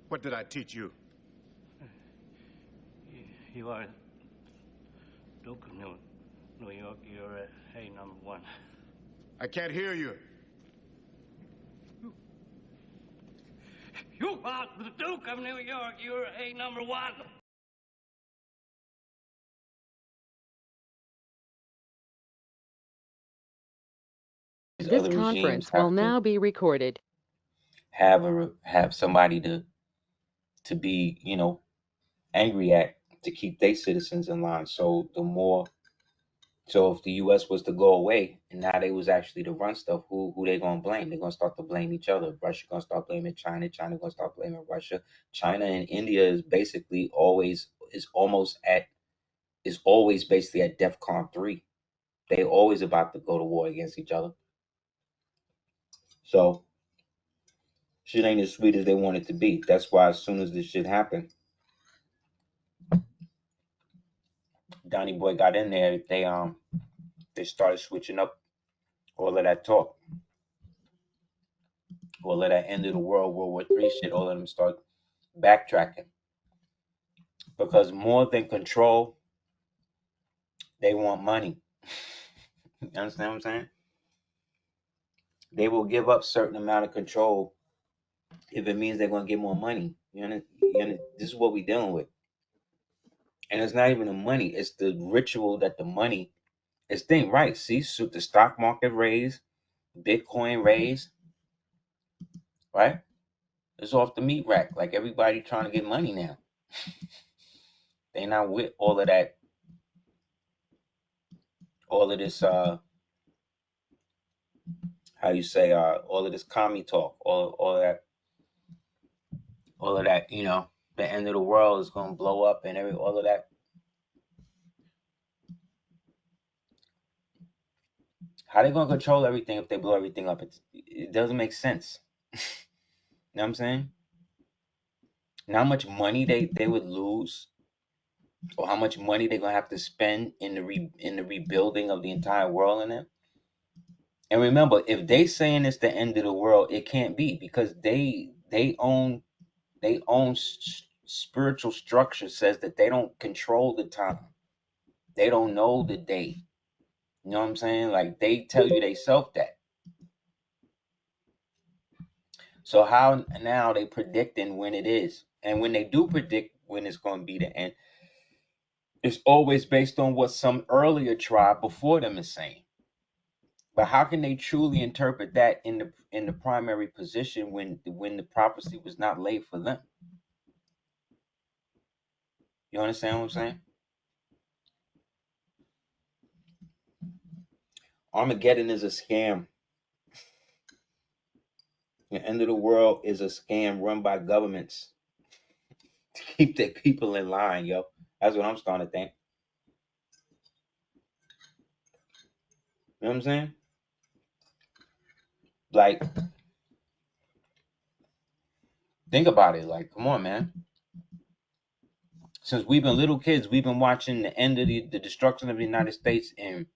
What did I teach you? You are Duke of New York. You're A number one. I can't hear you. You are the Duke of New York. You're A number one. This Other regimes conference will have to now be recorded. have somebody to be, angry at, to keep their citizens in line. So if the U.S. was to go away and now they was actually to run stuff, who they gonna blame? They're gonna start to blame each other. Russia gonna start blaming China. China gonna start blaming Russia. China and India is basically always basically at DEFCON 3. They always about to go to war against each other. So shit ain't as sweet as they want it to be. That's why as soon as this shit happened, Donnie Boy got in there. They started switching up all of that talk, all of that end of the World War III shit. All of them start backtracking because more than control, they want money. You understand what I'm saying? They will give up certain amount of control if it means they're going to get more money. This is what we're dealing with, and it's not even the money; it's the ritual that the money is thing. Right? See, so the stock market raised, Bitcoin raised, right? It's off the meat rack. Like everybody trying to get money now. They not with all of that, all of this. How you say? All of this commie talk. All of that. The end of the world is gonna blow up and all of that. How they gonna control everything if they blow everything up? It doesn't make sense. You know what I'm saying? And how much money they would lose, or how much money they're gonna have to spend in the rebuilding of the entire world in it. And remember, if they saying it's the end of the world, it can't be because they own spiritual structure says that they don't control the time. They don't know the day. You know what I'm saying? Like they tell you they self that. So how now they predicting when it is, and when they do predict when it's going to be the end, it's always based on what some earlier tribe before them is saying. But how can they truly interpret that in the primary position when the prophecy was not laid for them? You understand what I'm saying? Armageddon is a scam. The end of the world is a scam run by governments to keep their people in line, yo. That's what I'm starting to think. You know what I'm saying? Like, think about it. Like, come on, man. Since we've been little kids, we've been watching the end of the destruction of the United States and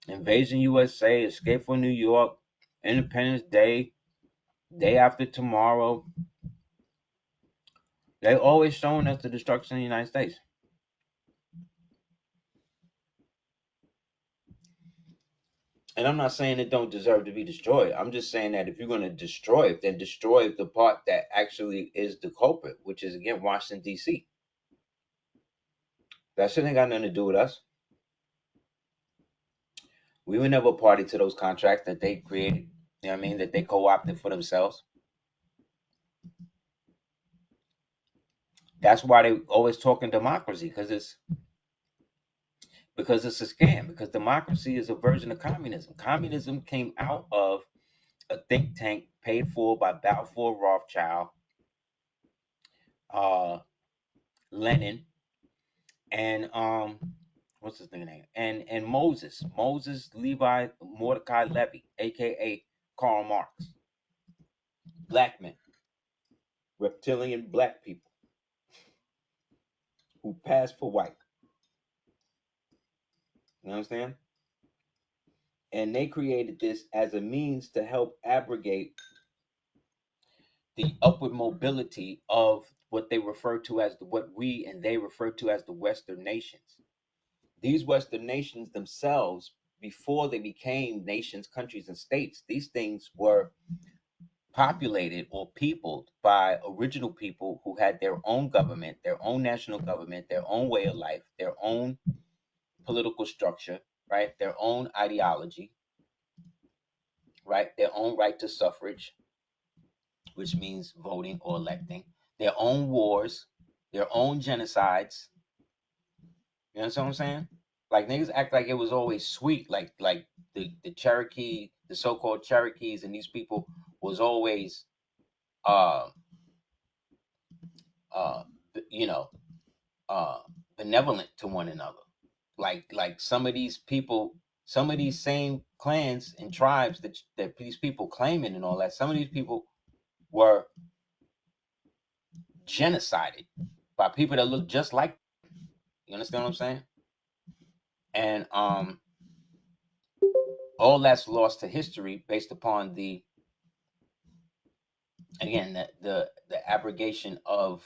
Invasion USA, Escape from New York, Independence Day, Day After Tomorrow. They always showing us the destruction of the United States. And I'm not saying it don't deserve to be destroyed. I'm just saying that if you're going to destroy it, then destroy the part that actually is the culprit, which is, again, Washington, D.C. That shit ain't got nothing to do with us. We were never party to those contracts that they created. You know what I mean? That they co-opted for themselves. That's why they always talking democracy, because it's a scam. Because democracy is a version of communism. Communism came out of a think tank paid for by Balfour Rothschild, uh, Lenin, and what's his name? And Moses Levi Mordecai Levy, aka Karl Marx. Black men, reptilian black people who passed for white. You understand? And they created this as a means to help abrogate the upward mobility of what they refer to as what we and they refer to as the Western nations. These Western nations themselves, before they became nations, countries, and states, these things were populated or peopled by original people who had their own government, their own national government, their own way of life, their own political structure, right? Their own ideology, right? Their own right to suffrage, which means voting or electing, their own wars, their own genocides. You know what I'm saying? Like niggas act like it was always sweet, like the Cherokee, the so-called Cherokees, and these people was always uh uh you know uh benevolent to one another. Like some of these people, some of these same clans and tribes that these people claiming and all that, some of these people were genocided by people that look just like them. You understand what I'm saying? And all that's lost to history based upon the, again, the abrogation of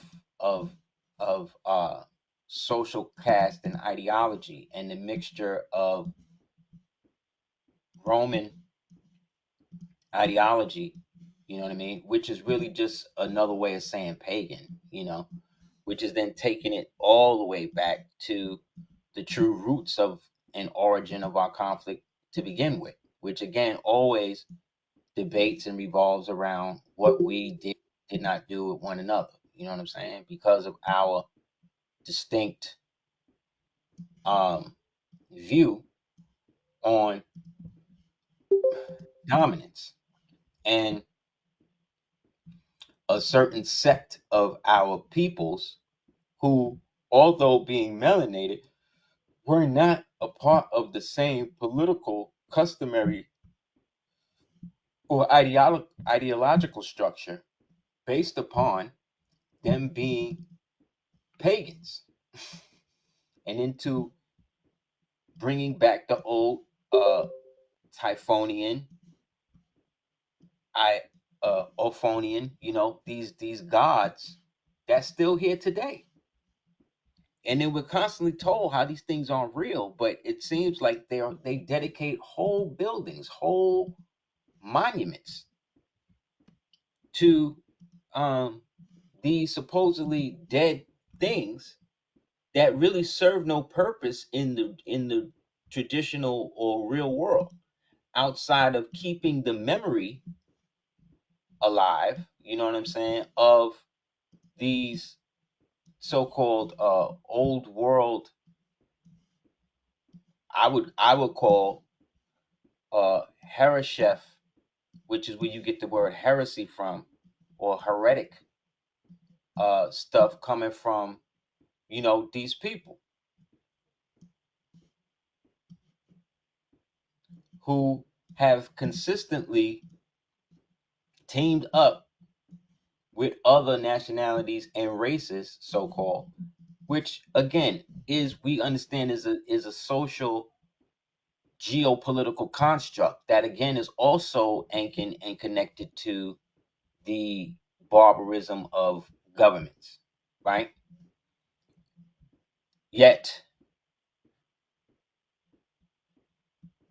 social caste and ideology, and the mixture of Roman ideology, you know what I mean, which is really just another way of saying pagan, which is then taking it all the way back to the true roots of and origin of our conflict to begin with, which again always debates and revolves around what we did not do with one another. You know what I'm saying? Because of our distinct view on dominance, and a certain sect of our peoples who, although being melanated, were not a part of the same political, customary, or ideological structure based upon them being pagans, and into bringing back the old Typhonian, Ophonian, these gods that's still here today. And then we're constantly told how these things aren't real, but it seems like they dedicate whole buildings, whole monuments to these supposedly dead things that really serve no purpose in the traditional or real world, outside of keeping the memory alive, you know what I'm saying, of these so-called old world, I would call hereshef, which is where you get the word heresy from, or heretic stuff coming from, these people who have consistently teamed up with other nationalities and races, so-called, which again we understand is a social geopolitical construct that again is also anchored and connected to the barbarism of governments, right? Yet,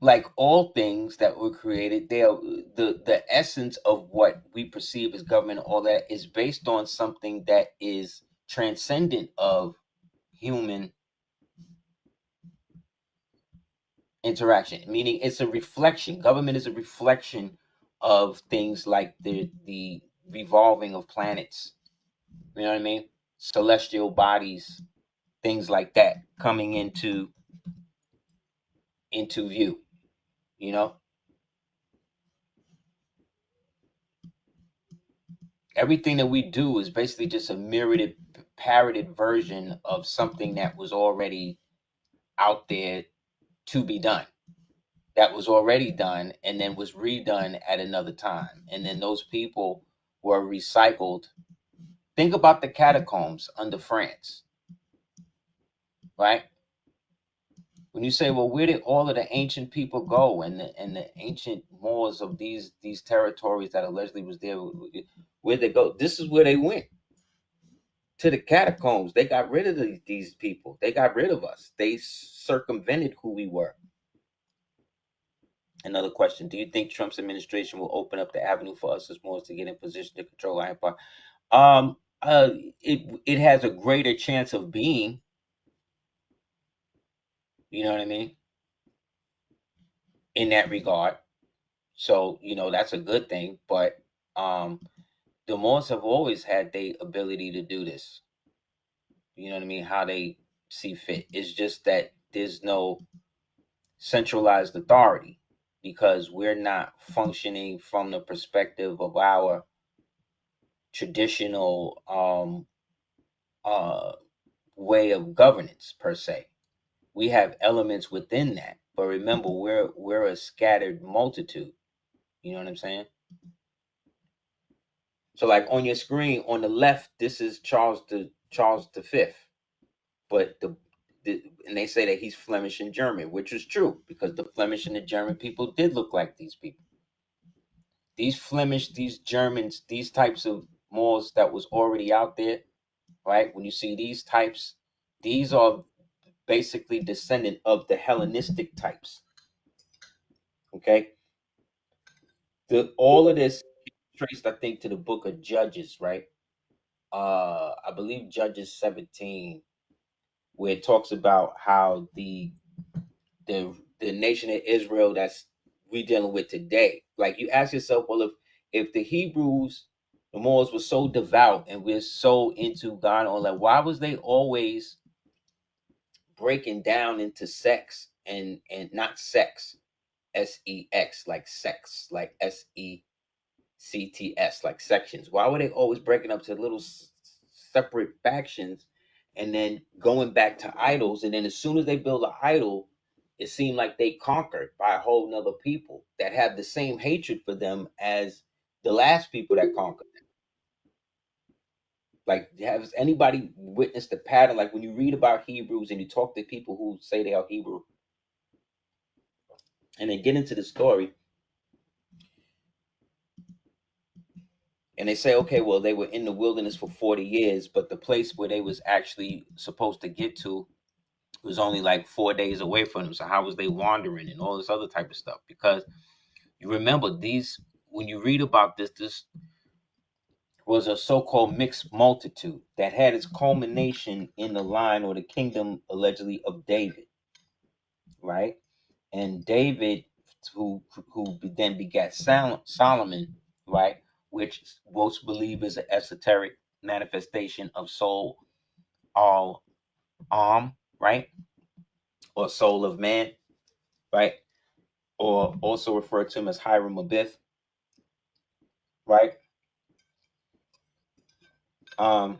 like all things that were created, they are the essence of what we perceive as government, all that is based on something that is transcendent of human interaction, meaning it's a reflection. Government is a reflection of things like the revolving of planets, you know what I mean, celestial bodies, things like that coming into view, you know. Everything that we do is basically just a mirrored, parroted version of something that was already out there to be done, that was already done and then was redone at another time, and then those people were recycled. Think about the catacombs under France, right? When you say, well, where did all of the ancient people go, and the ancient Moors of these territories that allegedly was there, Where'd they go? This is where they went. To the catacombs. They got rid of these people. They got rid of us. They circumvented who we were. Another question: do you think Trump's administration will open up the avenue for us as Moors to get in position to control our empire? It has a greater chance of being. You know what I mean? In that regard. So, that's a good thing. But the Moors have always had the ability to do this. You know what I mean? How they see fit. It's just that there's no centralized authority because we're not functioning from the perspective of our traditional way of governance per se. We have elements within that, but remember, we're a scattered multitude. You know what I'm saying? So, like on your screen on the left, this is Charles the Fifth, but and they say that he's Flemish and German, which is true because the Flemish and the German people did look like these people. These Flemish, these Germans, these types of Moors that was already out there, right? When you see these types, these are basically descendant of the Hellenistic types. Okay, all of this traced, I think, to the book of Judges, right? I believe Judges 17, where it talks about how the nation of Israel that's we dealing with today. Like you ask yourself, well, if the Hebrews, the Moors were so devout and we're so into God, all that, why was they always breaking down into sex and not sex, sex, like sex, like sects, like sections? Why were they always breaking up to little separate factions and then going back to idols? And then as soon as they build an idol, it seemed like they conquered by a whole nother people that have the same hatred for them as the last people that conquered them. Like, has anybody witnessed the pattern? Like when you read about Hebrews and you talk to people who say they are Hebrew and they get into the story, and they say, okay, well, they were in the wilderness for 40 years, but the place where they was actually supposed to get to was only like 4 days away from them. So how was they wandering and all this other type of stuff? Because you remember these, when you read about this was a so-called mixed multitude that had its culmination in the line or the kingdom allegedly of David, right? And David, who then begat Solomon, right? Which most believe is an esoteric manifestation of soul, all right? Or soul of man, right? Or also referred to him as Hiram Abith, right? Um,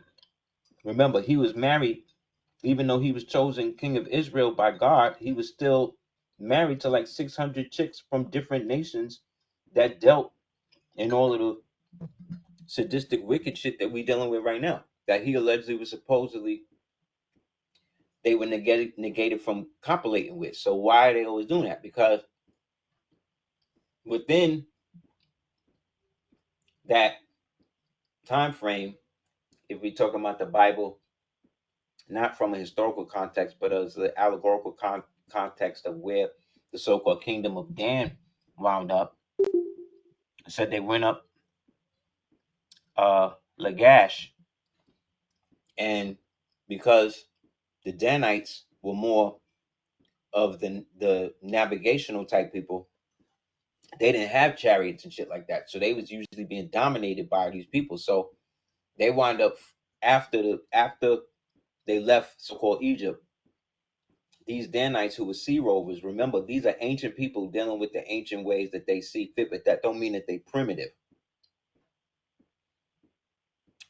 Remember, he was married, even though he was chosen king of Israel by God, he was still married to like 600 chicks from different nations that dealt in all of the sadistic, wicked shit that we dealing with right now. That he allegedly was supposedly they were negated from copuling with. So why are they always doing that? Because within that time frame, if we talk about the Bible, not from a historical context, but as the allegorical context of where the so-called kingdom of Dan wound up, said they went up Lagash, and because the Danites were more of the navigational type people, they didn't have chariots and shit like that, so they was usually being dominated by these people. So they wind up after they left so-called Egypt. These Danites who were sea rovers, remember, these are ancient people dealing with the ancient ways that they see fit, but that don't mean that they primitive.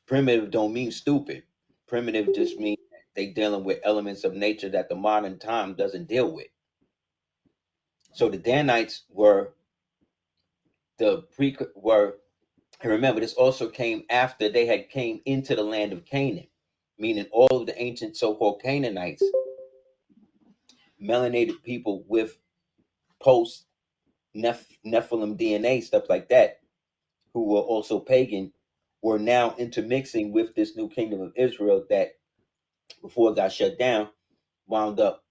Primitive don't mean stupid. Primitive just means they dealing with elements of nature that the modern time doesn't deal with. So the Danites were and remember, this also came after they had came into the land of Canaan, meaning all of the ancient so-called Canaanites, melanated people with post Nephilim DNA, stuff like that, who were also pagan, were now intermixing with this new kingdom of Israel that before it got shut down wound up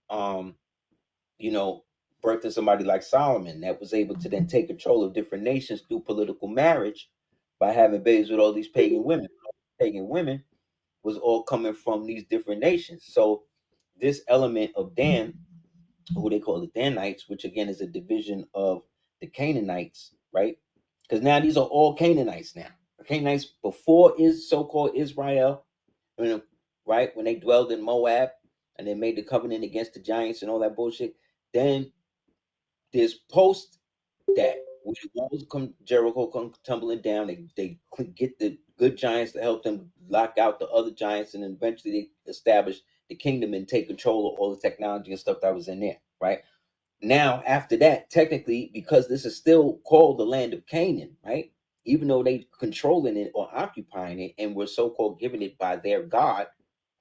you know, birthing somebody like Solomon that was able to then take control of different nations through political marriage by having babies with all these pagan women. Pagan women was all coming from these different nations. So this element of Dan, who they call the Danites, which again is a division of the Canaanites, right? Because now these are all Canaanites now. Canaanites before is so-called Israel, right? When they dwelled in Moab and they made the covenant against the giants and all that bullshit. Then there's post that when the walls come, Jericho come tumbling down. They get the good giants to help them lock out the other giants, and then eventually they establish the kingdom and take control of all the technology and stuff that was in there. Right now, after that, technically, because this is still called the land of Canaan, right? Even though they controlling it or occupying it, and were so-called given it by their God,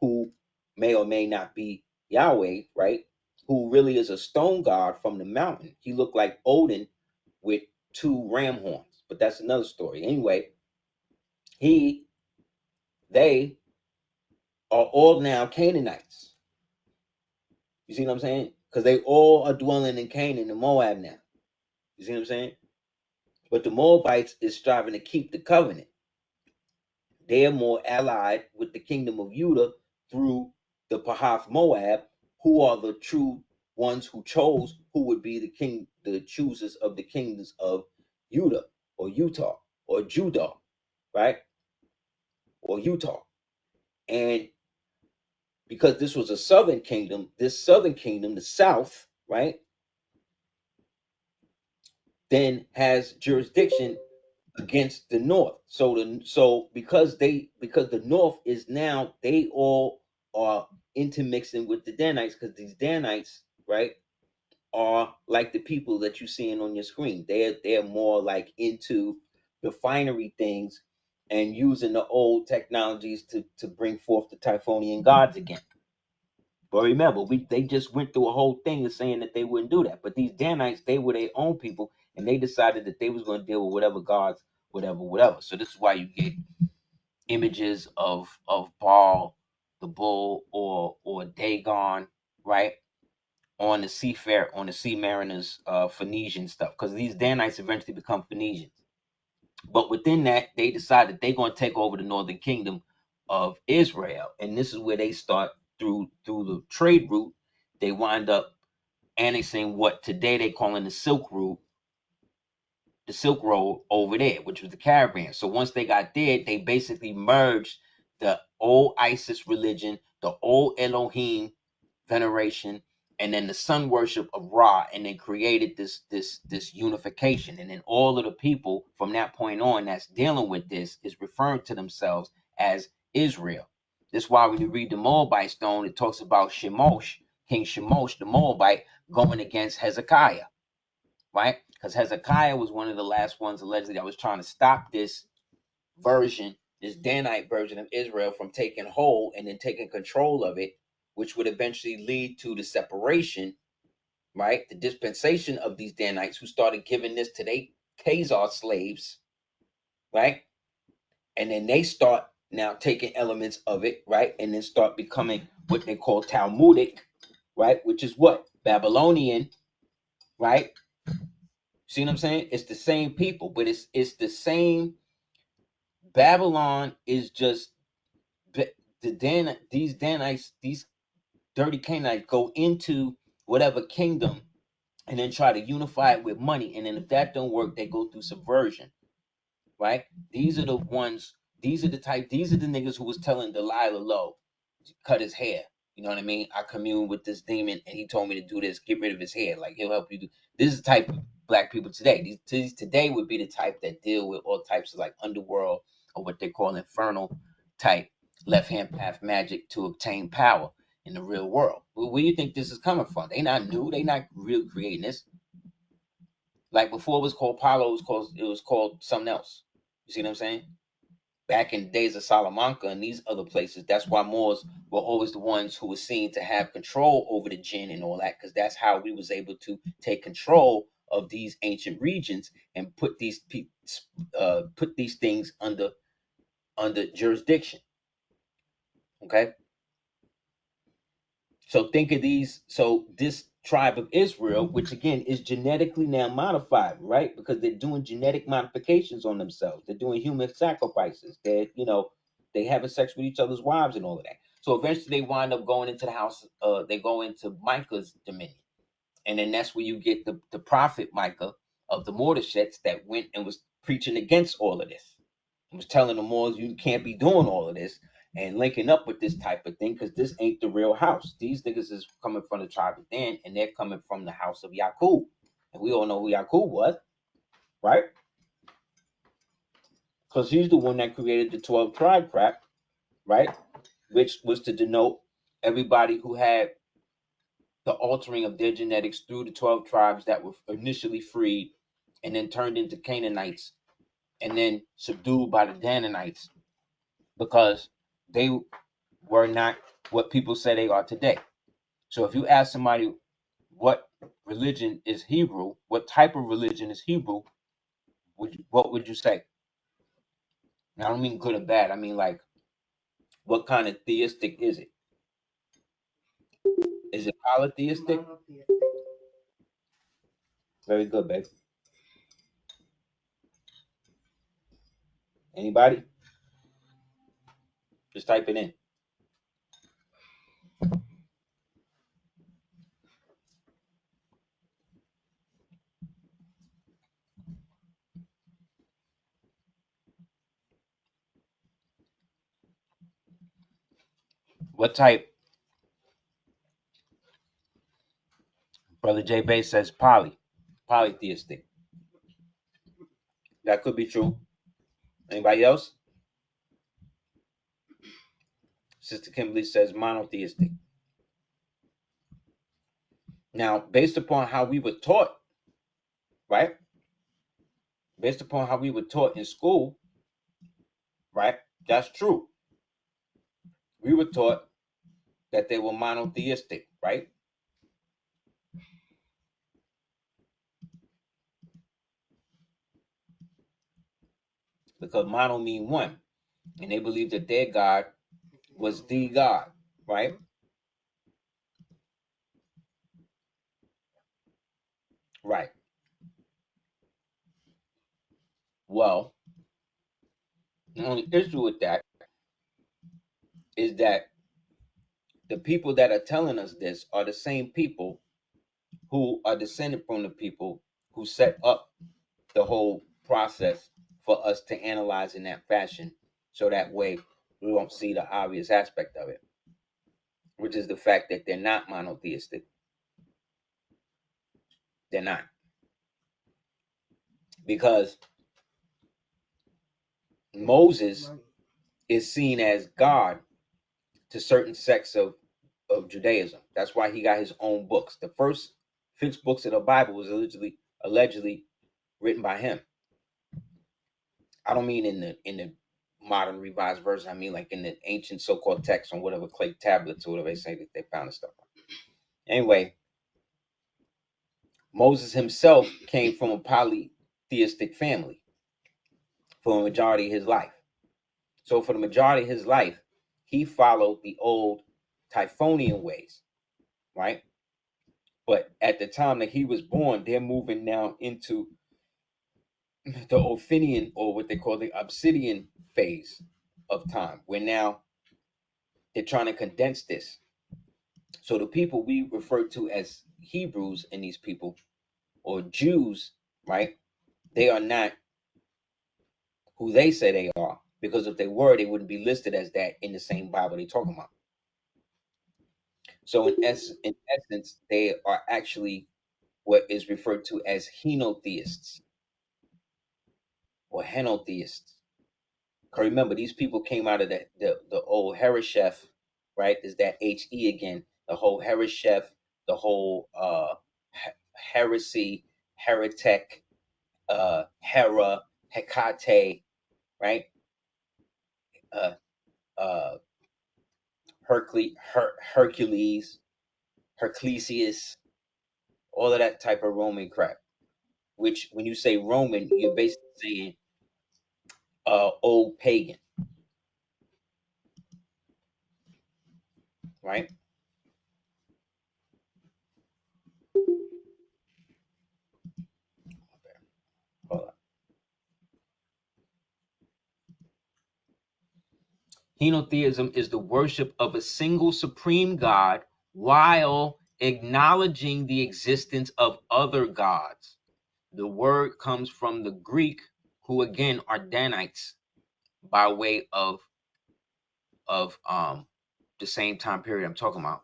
who may or may not be Yahweh, right? Who really is a stone god from the mountain. He looked like Odin with two ram horns, but that's another story. Anyway, they are all now Canaanites. You see what I'm saying? Because they all are dwelling in Canaan and Moab now. You see what I'm saying? But the Moabites is striving to keep the covenant. They are more allied with the kingdom of Yuda through the Pahath Moab, who are the true ones who chose who would be the choosers of the kingdoms of Yuda or Utah or Judah, right? Or Utah. And because this was a southern kingdom, this southern kingdom, the south, right, then has jurisdiction against the north. So because the north is now, they all are intermixing with the Danites, because these Danites, right, are like the people that you're seeing on your screen. They're more like into refinery things and using the old technologies to bring forth the Typhonian gods again. But remember, they just went through a whole thing of saying that they wouldn't do that. But these Danites, they were their own people, and they decided that they was going to deal with whatever gods, whatever. So this is why you get images of Baal, the bull, or Dagon, right, on the sea mariners, Phoenician stuff, because these Danites eventually become Phoenicians. But within that, they decided they're going to take over the northern kingdom of Israel, and this is where they start through the trade route. They wind up annexing what today they call in the Silk Road over there, which was the caravan. So once they got there, they basically merged the old Isis religion, the old Elohim veneration, and then the sun worship of Ra, and they created this unification. And then all of the people from that point on that's dealing with this is referring to themselves as Israel. That's why when you read the Moabite stone, it talks about Shemosh, King Shemosh, the Moabite, going against Hezekiah, right? Because Hezekiah was one of the last ones allegedly that was trying to stop this version, this Danite version of Israel, from taking hold and then taking control of it, which would eventually lead to the separation, right? The dispensation of these Danites, who started giving this to their Khazar slaves, right? And then they start now taking elements of it, right? And then start becoming what they call Talmudic, right? Which is what? Babylonian, right? See what I'm saying? It's the same people, but it's the same. Babylon is just these Danites, these dirty Canaanites go into whatever kingdom and then try to unify it with money. And then if that don't work, they go through subversion, right? These are the ones, these are the niggas who was telling Delilah Lowe, cut his hair. You know what I mean? I commune with this demon and he told me to do this, get rid of his hair. Like, he'll help you do. This is the type of black people today. These today would be the type that deal with all types of like underworld, or what they call infernal type left-hand path magic to obtain power in the real world. Well, where do you think this is coming from? They not new. They not real creating this. Like before it was called Palo, it was called something else. You see what I'm saying? Back in the days of Salamanca and these other places, that's why Moors were always the ones who were seen to have control over the jinn and all that, because that's how we was able to take control of these ancient regions and put these things under under jurisdiction. Okay? So think of these. So this tribe of Israel, which again is genetically now modified, right? Because they're doing genetic modifications on themselves. They're doing human sacrifices. They having sex with each other's wives and all of that. So eventually they wind up going into the house. They go into Micah's dominion. And then that's where you get the prophet Micah of the Monotheists that went and was preaching against all of this. He was telling them all, you can't be doing all of this and linking up with this type of thing because this ain't the real house. These niggas is coming from the tribe of Dan and they're coming from the house of Yaqub. And we all know who Yaqub was, right? Because he's the one that created the 12 tribe crap, right? Which was to denote everybody who had the altering of their genetics through the 12 tribes that were initially freed and then turned into Canaanites and then subdued by the Danites because they were not what people say they are today. So if you ask somebody what religion is Hebrew, what type of religion is Hebrew, what would you say? And I don't mean good or bad. I mean like, what kind of theistic is it? Is it polytheistic? Very good, babe. Anybody? Just type it in. What type? Brother J. Bay says polytheistic. That could be true. Anybody else? Sister Kimberly says monotheistic. Now, based upon how we were taught, right? Based upon how we were taught in school, right? That's true. We were taught that they were monotheistic, right? Because mono mean one. And they believed that their God was the God, right? Right. Well, the only issue with that is that the people that are telling us this are the same people who are descended from the people who set up the whole process for us to analyze in that fashion. So that way we won't see the obvious aspect of it, which is the fact that they're not monotheistic. They're not. Because Moses is seen as God to certain sects of Judaism. That's why he got his own books. The first 6 books of the Bible was allegedly written by him. I don't mean in the modern revised version. I mean like in the ancient so-called text on whatever clay tablets or whatever they say that they found and stuff. Anyway, Moses himself came from a polytheistic family for a majority of his life. So for the majority of his life, he followed the old Typhonian ways, right? But at the time that he was born, they're moving now into the Ophinian, or what they call the Obsidian phase of time, where now they're trying to condense this. So the people we refer to as Hebrews and these people, or Jews, right? They are not who they say they are, because if they were, they wouldn't be listed as that in the same Bible they're talking about. So in essence, they are actually what is referred to as Henotheists or Henotheists. Because remember, these people came out of the old Hereshef, right? Is that HE again? The whole Hereshef, the whole heresy, heretic, Hera, Hecate, right? Uh, uh, Hercules, Herclesius, all of that type of Roman crap. Which, when you say Roman, you're basically saying old pagan. right? Hold on. Henotheism is the worship of a single supreme God while acknowledging the existence of other gods. The word comes from the Greek, who again are Danites, by way of the same time period I'm talking about,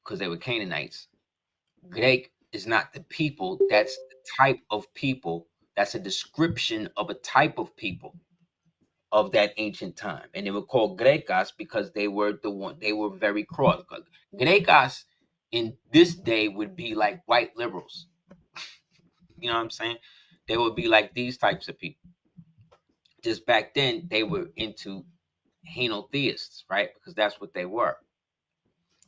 because they were Canaanites. Greek is not the people, that's the type of people. That's a description of a type of people of that ancient time. And they were called Grecas because they were they were very cross. Grecas in this day would be like white liberals. You know what I'm saying? They would be like these types of people. Just back then, they were into henotheists, right? Because that's what they were.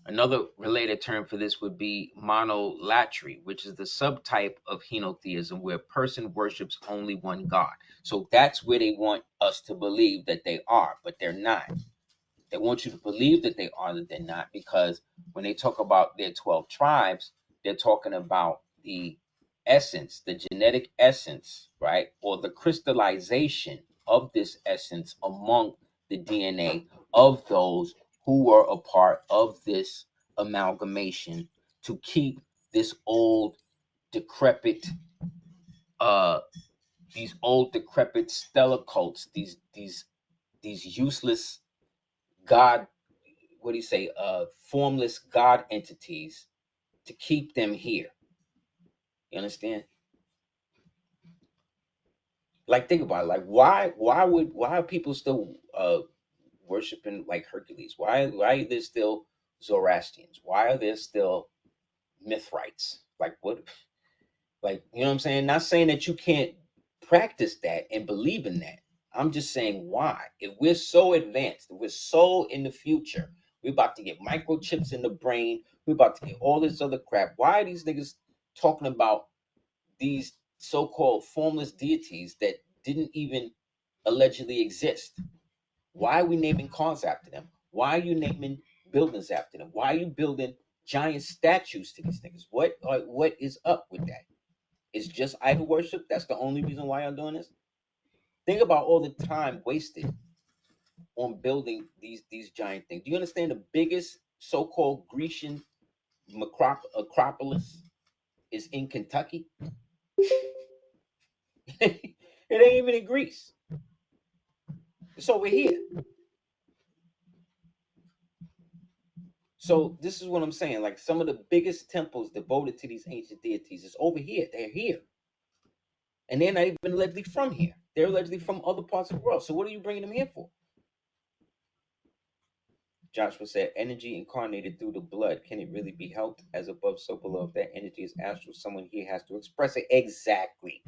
Another related term for this would be monolatry, which is the subtype of henotheism where a person worships only one God. So that's where they want us to believe that they are, but they're not. They want you to believe that they are, that they're not, because when they talk about their 12 tribes, they're talking about the essence, the genetic essence, right? Or the crystallization of this essence among the DNA of those who were a part of this amalgamation to keep this old decrepit uh these old decrepit stellar cults, these useless god, what do you say, formless god entities, to keep them here. You understand? Like, think about it. Like, why are people still worshiping like Hercules? Why are there still Zoroastrians? Why are there still Mithrites? Like, what? Like, you know what I'm saying? Not saying that you can't practice that and believe in that. I'm just saying, why? If we're so advanced, if we're so in the future, we're about to get microchips in the brain, we're about to get all this other crap. Why are these niggas talking about these so-called formless deities that didn't even allegedly exist? Why are we naming cars after them? Why are you naming buildings after them? Why are you building giant statues to these niggas? What is up with that? It's just idol worship. That's the only reason why I'm doing this. Think about all the time wasted on building these giant things. Do you understand the biggest so-called Grecian Acropolis is in Kentucky? It ain't even in Greece. It's over here. So this is what I'm saying. Like, some of the biggest temples devoted to these ancient deities is over here. They're here. And they're not even allegedly from here. They're allegedly from other parts of the world. So what are you bringing them here for? Joshua said, energy incarnated through the blood. Can it really be helped? As above, so below. If that energy is astral, someone here has to express it. Exactly.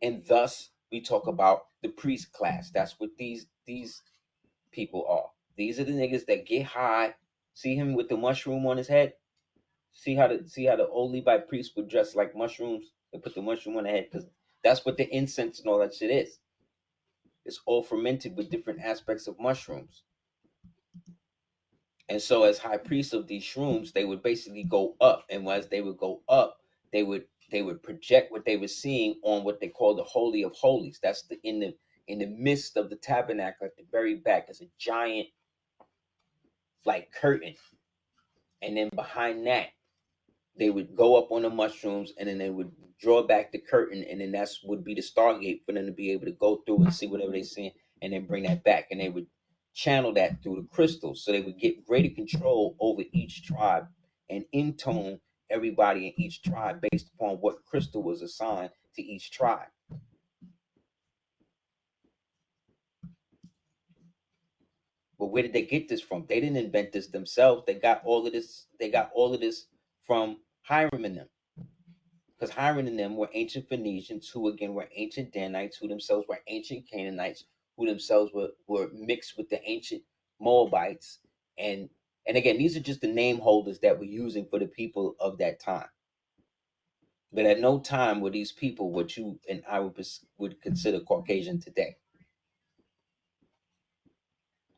And thus, we talk about the priest class. That's what these people are. These are the niggas that get high. See him with the mushroom on his head? See how the old Levite priests would dress like mushrooms? They put the mushroom on their head because that's what the incense and all that shit is. It's all fermented with different aspects of mushrooms. And so, as high priests of these shrooms, they would basically go up, and as they would go up, they would project what they were seeing on what they call the Holy of Holies. That's in the midst of the tabernacle at the very back. It's a giant like curtain, and then behind that, they would go up on the mushrooms, and then they would draw back the curtain, and then that's would be the stargate for them to be able to go through and see whatever they're seeing, and then bring that back, and they would channel that through the crystals, so they would get greater control over each tribe and intone everybody in each tribe based upon what crystal was assigned to each tribe. But where did they get this from? They didn't invent this themselves. They got all of this. They got all of this from Hiram and them. Because Hiram and them were ancient Phoenicians, who again were ancient Danites, who themselves were ancient Canaanites, who themselves were mixed with the ancient Moabites. And again, these are just the name holders that we're using for the people of that time. But at no time were these people what you and I would consider Caucasian today.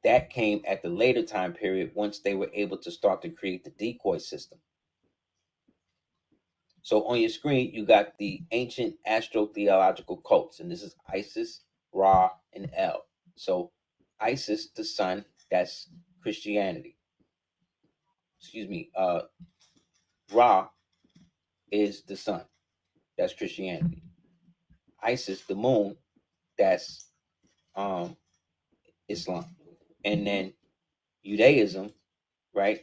that came at the later time period once they were able to start to create the decoy system. So on your screen, you got the ancient astrotheological cults, and this is Isis, Ra, and El. So Isis, the sun, that's Christianity. Excuse me, Ra is the sun, that's Christianity. Isis, the moon, that's Islam. And then Judaism, right?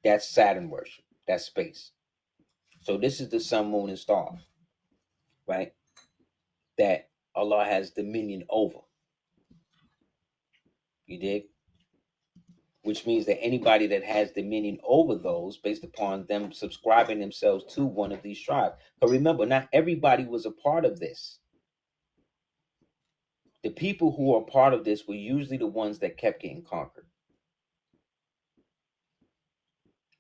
That's Saturn worship, that's space. So this is the sun, moon, and stars, right? That Allah has dominion over. You dig? Which means that anybody that has dominion over those, based upon them subscribing themselves to one of these tribes. But remember, not everybody was a part of this. The people who are part of this were usually the ones that kept getting conquered.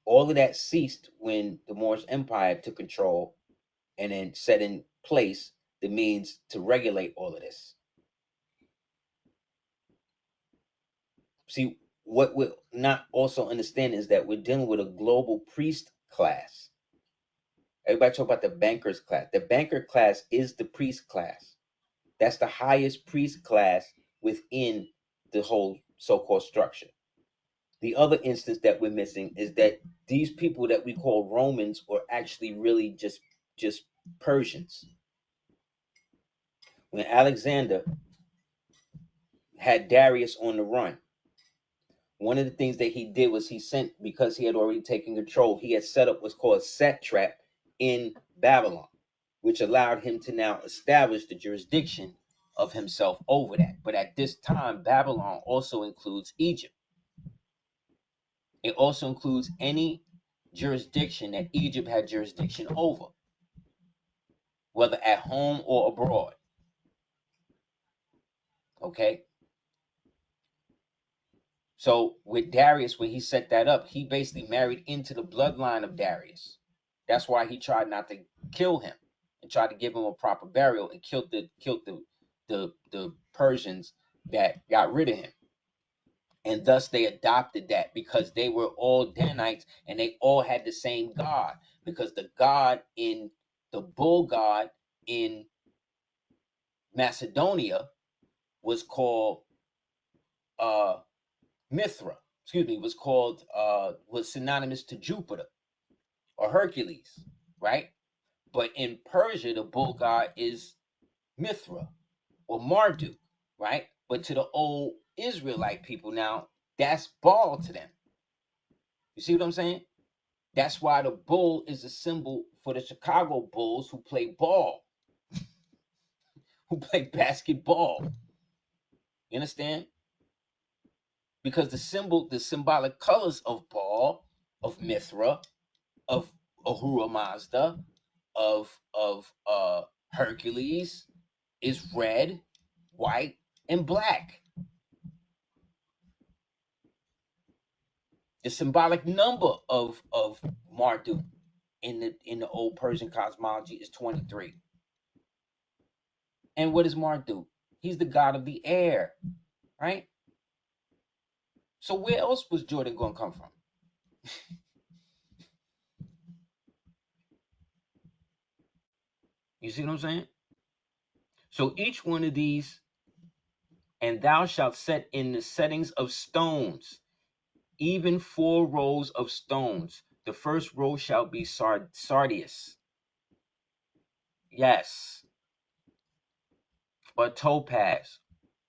All of that ceased when the Moorish Empire took control and then set in place the means to regulate all of this. See, what we're not also understanding is that we're dealing with a global priest class. Everybody talk about the bankers class. The banker class is the priest class. That's the highest priest class within the whole so-called structure. The other instance that we're missing is that these people that we call Romans were actually really just Persians. When Alexander had Darius on the run, one of the things that he did was he sent, because he had already taken control, he had set up what's called a satrap in Babylon, which allowed him to now establish the jurisdiction of himself over that. But at this time, Babylon also includes Egypt. It also includes any jurisdiction that Egypt had jurisdiction over, whether at home or abroad. Okay? So with Darius, when he set that up, he basically married into the bloodline of Darius. That's why he tried not to kill him and tried to give him a proper burial and killed the Persians that got rid of him. And thus they adopted that because they were all Danites and they all had the same God. Because the god in the bull god in Macedonia was called Mithra. Excuse me, was synonymous to Jupiter or Hercules, right? But in Persia, the bull god is Mithra or Marduk, right? But to the old Israelite people now, that's Baal to them. You see what I'm saying? That's why the bull is a symbol for the Chicago Bulls who play ball, who play basketball. You understand? Because the symbolic colors of Baal, of Mithra, of Ahura Mazda, of Hercules is red, white, and black. The symbolic number of Marduk in the old Persian cosmology is 23. And what is Marduk? He's the god of the air, right? So where else was Jordan going to come from? You see what I'm saying? So each one of these, and thou shalt set in the settings of stones, even 4 rows of stones. The first row shall be sardius. Yes. Or topaz,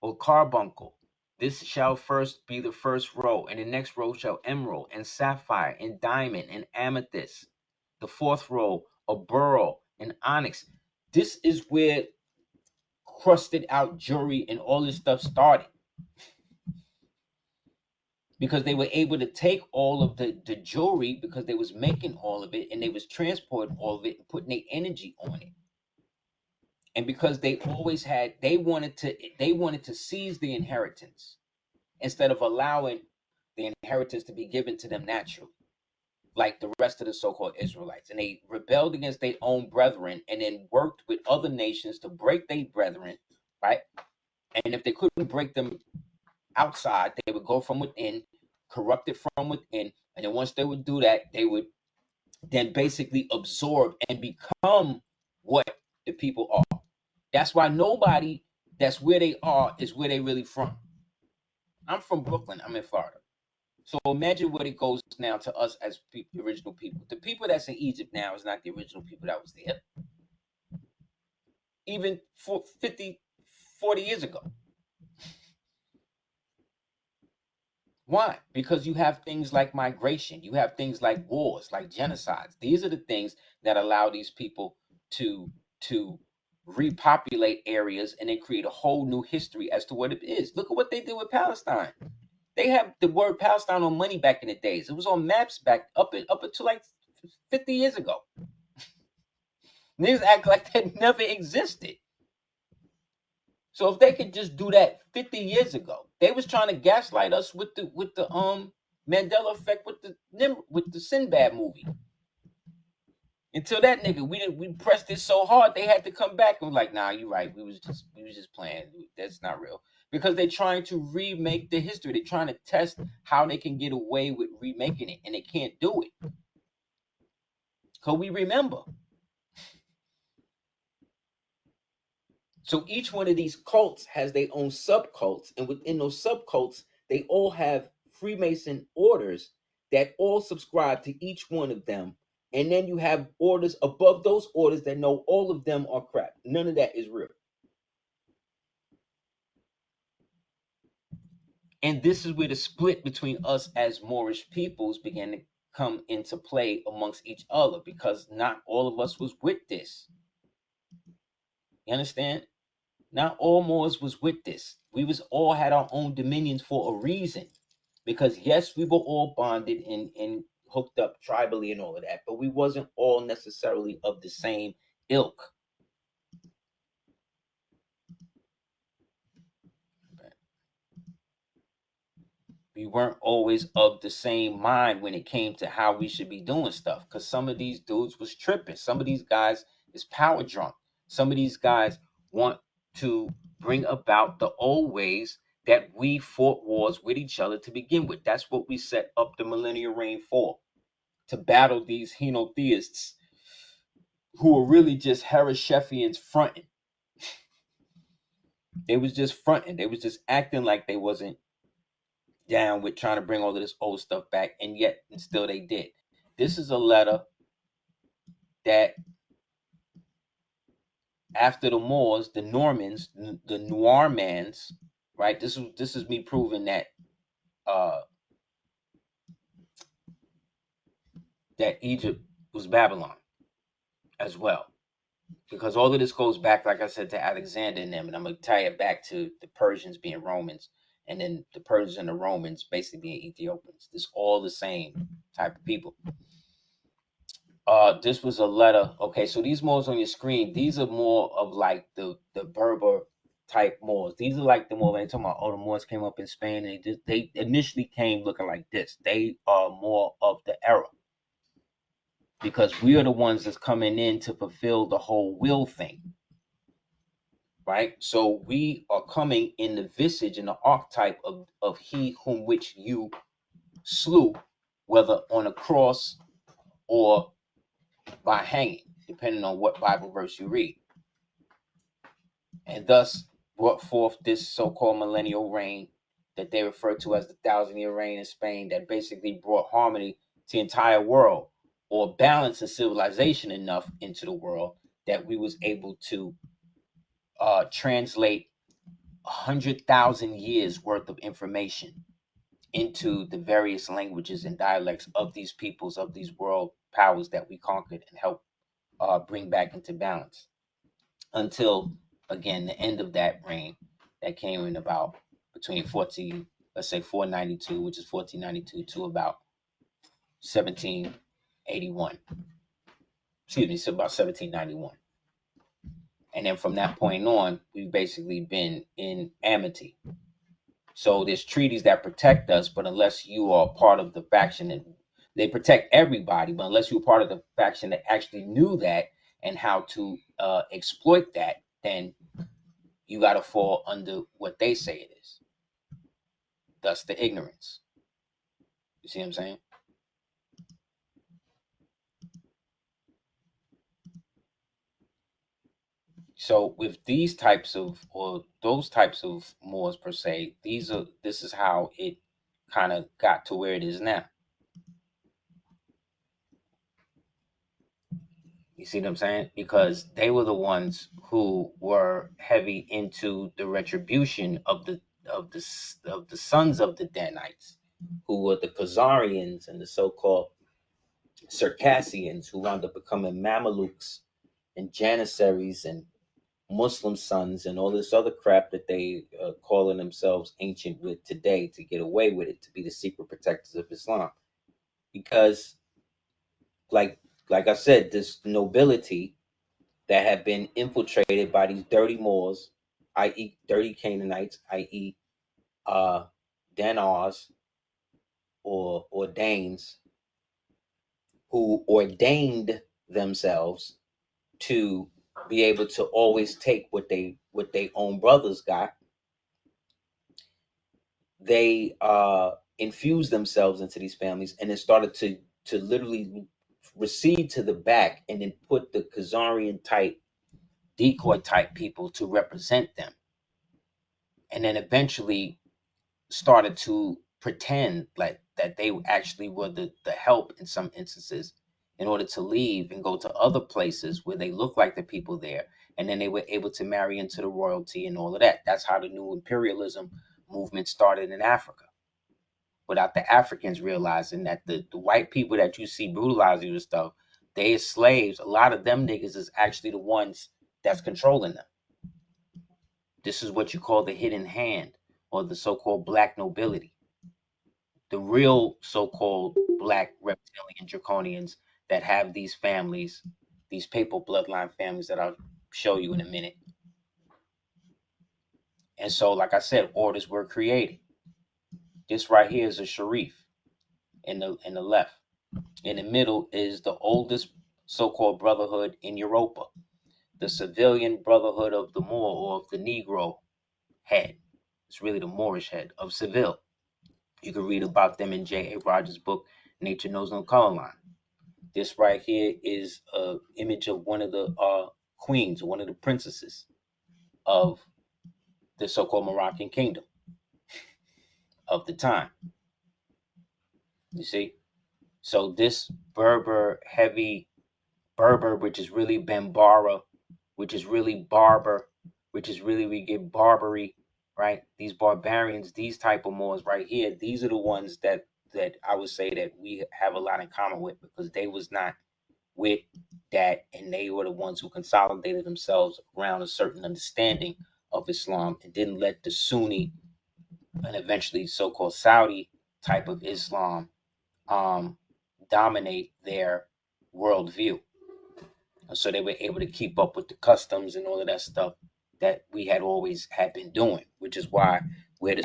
or carbuncle. This shall first be the first row, and the next row shall emerald, and sapphire, and diamond, and amethyst. The fourth row, a beryl, and onyx. This is where crusted out jewelry and all this stuff started. Because they were able to take all of the jewelry, because they was making all of it, and they was transporting all of it and putting their energy on it. And because they always had, they wanted to seize the inheritance instead of allowing the inheritance to be given to them naturally, like the rest of the so-called Israelites. And they rebelled against their own brethren and then worked with other nations to break their brethren, right? And if they couldn't break them outside. They would go from within, corrupt it from within, and then once they would do that, they would then basically absorb and become what the people are. That's why nobody that's where they are is where they really from. I'm from Brooklyn. I'm in Florida. So imagine what it goes now to us as original people. The people that's in Egypt now is not the original people that was there. Even 50, 40 years ago. Why? Because you have things like migration. You have things like wars, like genocides. These are the things that allow these people to repopulate areas and then create a whole new history as to what it is. Look at what they did with Palestine. They have the word Palestine on money back in the days. It was on maps back up until like 50 years ago. Niggas act like that never existed. So if they could just do that 50 years ago, they was trying to gaslight us with the Mandela effect with the Sinbad movie. Until that nigga, we pressed it so hard they had to come back and was like, nah, you right. We was just playing. That's not real. Because they're trying to remake the history. They're trying to test how they can get away with remaking it, and they can't do it. Because we remember. So each one of these cults has their own subcults, and within those subcults, they all have Freemason orders that all subscribe to each one of them. And then you have orders above those orders that know all of them are crap. None of that is real. And this is where the split between us as Moorish peoples began to come into play amongst each other, because not all of us was with this. You understand? Not all Moors was with this. We was all had our own dominions for a reason. Because yes, we were all bonded and hooked up tribally and all of that, but we wasn't all necessarily of the same ilk. We weren't always of the same mind when it came to how we should be doing stuff. Because some of these dudes was tripping. Some of these guys is power drunk. Some of these guys want to bring about the old ways that we fought wars with each other to begin with. That's what we set up the millennial reign for. To battle these Henotheists who are really just Hereshephians fronting. They was just fronting. They was just acting like they wasn't down with trying to bring all of this old stuff back, and yet and still they did. This is a letter that after the Moors, the Normans, the Noirmans, right? This is me proving that that Egypt was Babylon as well. Because all of this goes back, like I said, to Alexander and them, and I'm going to tie it back to the Persians being Romans, and then the Persians and the Romans basically being Ethiopians. This all the same type of people. This was a letter. Okay, so these Moors on your screen, these are more of like the Berber type Moors. These are like the Moors. When they talking about, the Moors came up in Spain, and they initially came looking like this. They are more of the era. Because we are the ones that's coming in to fulfill the whole will thing. Right? So we are coming in the visage and the archetype of he whom which you slew, whether on a cross or by hanging, depending on what Bible verse you read. And thus brought forth this so-called millennial reign that they refer to as the 1,000-year reign in Spain, that basically brought harmony to the entire world, or balance of civilization enough into the world that we was able to translate 100,000 years worth of information into the various languages and dialects of these peoples, of these world powers that we conquered and helped bring back into balance, until again the end of that reign that came in about between 492, which is 1492, to about 1781. Excuse me, so about 1791. And then from that point on, we've basically been in amity. So there's treaties that protect us, but unless you are part of the faction, and they protect everybody, but unless you're part of the faction that actually knew that and how to exploit that, then you got to fall under what they say it is. thus the ignorance. You see what I'm saying? So with these types of, or those types of Moors per se, this is how it kind of got to where it is now. You see what I'm saying? Because they were the ones who were heavy into the retribution of the sons of the Danites, who were the Khazarians and the so-called Circassians, who wound up becoming Mamelukes and Janissaries and Muslim sons and all this other crap that they calling themselves ancient with today to get away with it, to be the secret protectors of Islam. Because, like I said, this nobility that have been infiltrated by these dirty Moors, i.e., dirty Canaanites, i.e., Danars or Danes, who ordained themselves to be able to always take what they own brothers got. They infused themselves into these families and then started to literally recede to the back and then put the Khazarian type, decoy type people to represent them, and then eventually started to pretend like that they actually were the help in some instances, in order to leave and go to other places where they look like the people there, and then they were able to marry into the royalty and all of that. That's how the new imperialism movement started in Africa, without the Africans realizing that the white people that you see brutalizing and stuff, they as slaves, a lot of them niggas is actually the ones that's controlling them. This is what you call the hidden hand, or the so-called black nobility. The real so-called black reptilian draconians that have these families, these papal bloodline families that I'll show you in a minute. And so, like I said, orders were created. This right here is a Sharif in the left. In the middle is the oldest so-called brotherhood in Europa, the civilian brotherhood of the Moor, or of the Negro head. It's really the Moorish head of Seville. You can read about them in J.A. Rogers' book, Nature Knows No Color Line. This right here is an image of one of the queens, one of the princesses of the so-called Moroccan kingdom of the time. You see? So this Berber, which is really Bambara, which is really Barber, which is really, we get Barbary, right? These barbarians, these type of Moors right here, these are the ones that I would say that we have a lot in common with, because they was not with that, and they were the ones who consolidated themselves around a certain understanding of Islam and didn't let the Sunni and eventually so-called Saudi type of Islam dominate their worldview. And so they were able to keep up with the customs and all of that stuff that we had always had been doing, which is why we're the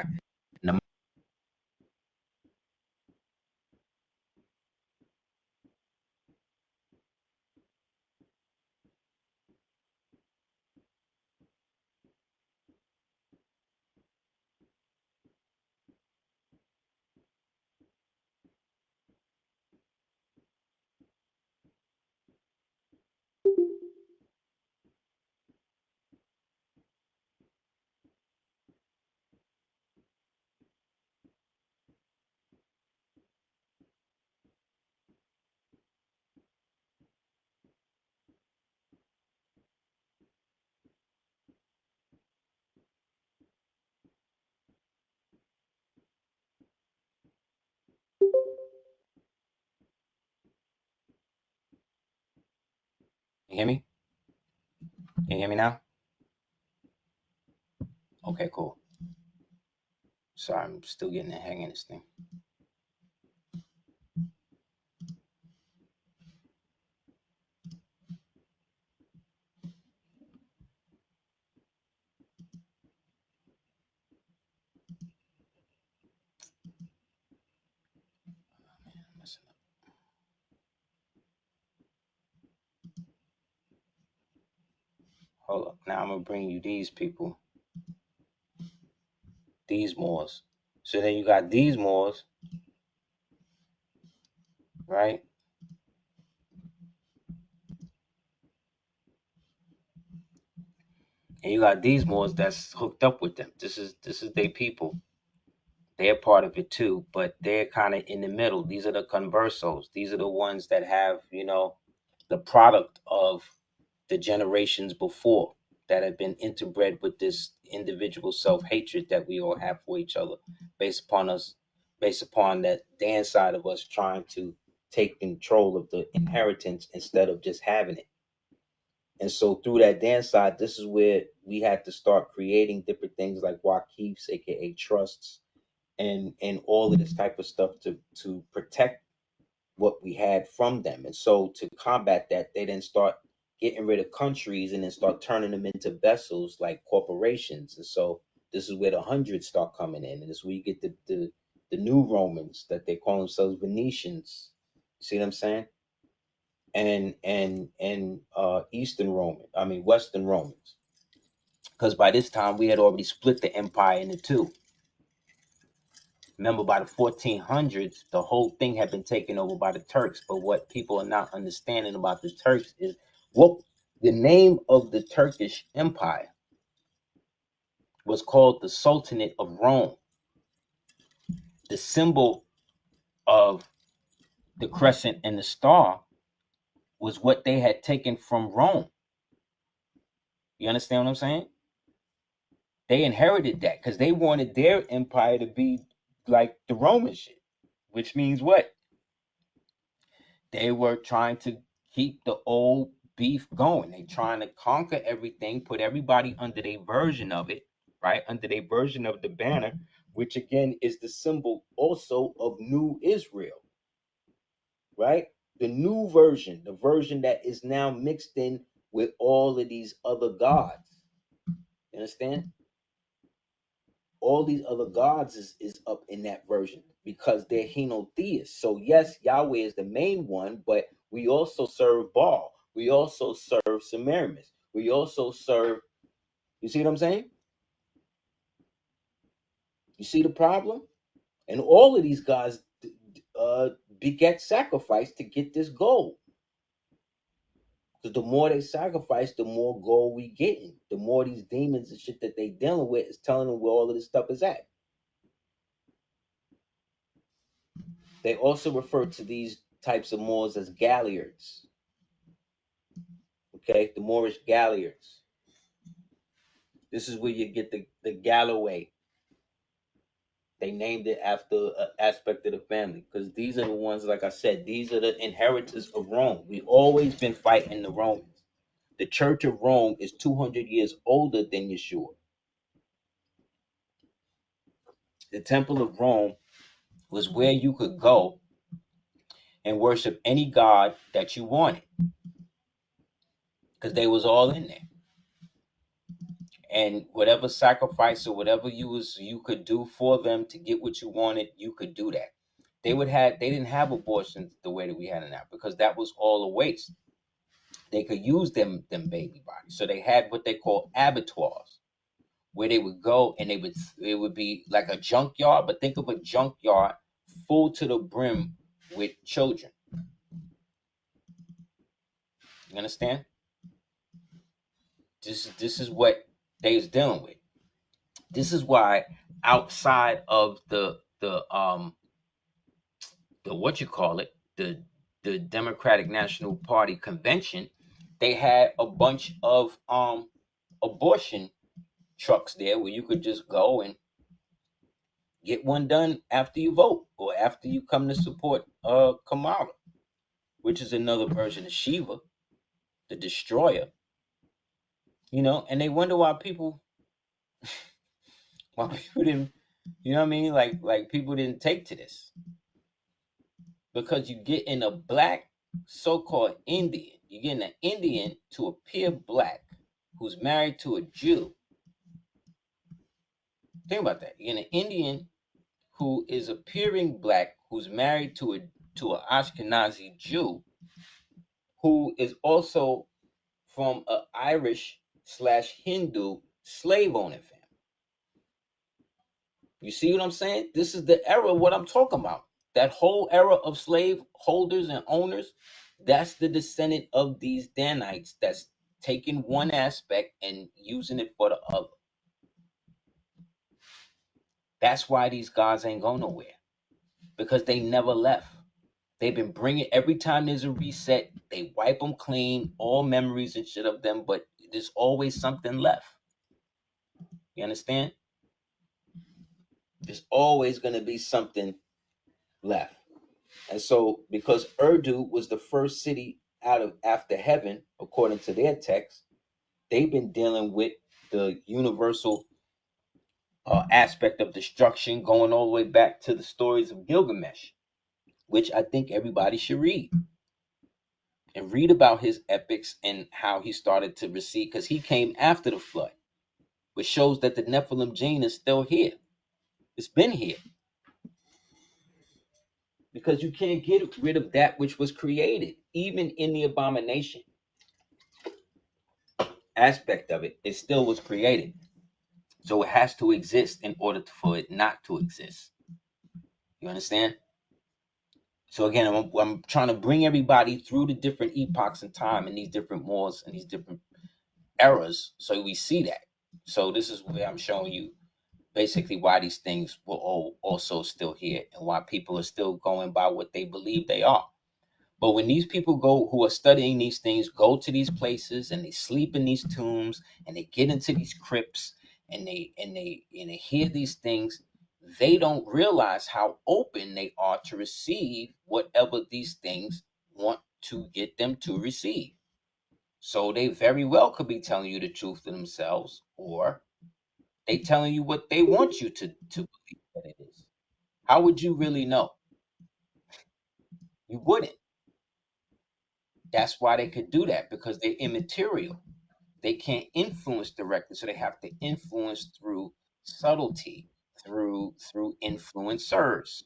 You hear me? Can you hear me now? Okay, cool. Sorry, I'm still getting the hang of this thing. Hold up. Now I'm gonna bring you these people, these Moors. So then you got these Moors, right? And you got these Moors that's hooked up with them. This is their people. They're part of it too, but they're kind of in the middle. These are the conversos. These are the ones that have, the product of the generations before that have been interbred with this individual self-hatred that we all have for each other, based upon that Dan side of us trying to take control of the inheritance instead of just having it. And so through that dance side, this is where we had to start creating different things like Waqifs, aka trusts, and all of this type of stuff to protect what we had from them. And so to combat that, they then start getting rid of countries and then start turning them into vessels like corporations. And so this is where the hundreds start coming in, and this is where you get the new Romans that they call themselves Venetians. You see what I'm saying? And Eastern Roman, I mean Western Romans, because by this time we had already split the empire into two. Remember, by the 1400s, the whole thing had been taken over by the Turks. But what people are not understanding about the Turks is what the name of the Turkish Empire was called the Sultanate of Rome. The symbol of the crescent and the star was what they had taken from Rome. You understand what I'm saying? They inherited that because they wanted their empire to be like the Roman shit, which means what? They were trying to keep the old beef going. They trying to conquer everything, put everybody under their version of it, right? Under their version of the banner, which again is the symbol also of New Israel, right? The new version, the version that is now mixed in with all of these other gods. You understand? All these other gods is up in that version because they're henotheists. So yes, Yahweh is the main one, but we also serve Baal. We also serve Semiramis. We also serve. You see what I'm saying? You see the problem? And all of these gods beget sacrifice to get this gold. Because the more they sacrifice, the more gold we getting. The more these demons and shit that they dealing with is telling them where all of this stuff is at. They also refer to these types of Moors as Galliards. Okay, the Moorish Galliards. This is where you get the Galloway. They named it after an aspect of the family because these are the ones, like I said, these are the inheritors of Rome. We've always been fighting the Romans. The Church of Rome is 200 years older than Yeshua. The Temple of Rome was where you could go and worship any god that you wanted because they was all in there. And whatever sacrifice or whatever you could do for them to get what you wanted, you could do that. They didn't have abortions the way that we had it now because that was all a waste. They could use them baby bodies. So they had what they call abattoirs, where they would go and it would be like a junkyard, but think of a junkyard full to the brim with children. You understand? This is what they was dealing with. This is why outside of the what you call it, the Democratic National Party convention, they had a bunch of abortion trucks there where you could just go and get one done after you vote or after you come to support Kamala, which is another version of Shiva, the destroyer. And they wonder why people didn't, what I mean, like people didn't take to this because you get in a black so-called Indian, you get an Indian to appear black who's married to a Jew. Think about that. You get an Indian who is appearing black who's married to an Ashkenazi Jew who is also from a Irish/Hindu slave owning family. You see what I'm saying? This is the era of what I'm talking about. That whole era of slave holders and owners, that's the descendant of these Danites that's taking one aspect and using it for the other. That's why these gods ain't go nowhere, because they never left. They've been bringing, every time there's a reset, they wipe them clean, all memories and shit of them, but there's always something left. You understand? There's always going to be something left. And so, because Urdu was the first city out of after heaven, according to their text, they've been dealing with the universal aspect of destruction, going all the way back to the stories of Gilgamesh, which I think everybody should read and read about his epics and how he started to recede, because he came after the flood, which shows that the Nephilim gene is still here. It's been here, because you can't get rid of that which was created, even in the abomination aspect of it. It still was created, so it has to exist in order for it not to exist. You understand? So again, I'm trying to bring everybody through the different epochs in time and these different wars and these different eras, so we see that. So this is where I'm showing you basically why these things were all also still here, and why people are still going by what they believe they are. But when these people go, who are studying these things, go to these places and they sleep in these tombs and they get into these crypts and they hear these things, they don't realize how open they are to receive whatever these things want to get them to receive. So they very well could be telling you the truth to themselves, or they telling you what they want you to believe that it is. How would you really know? You wouldn't. That's why they could do that, because they're immaterial. They can't influence directly, so they have to influence through subtlety, through influencers.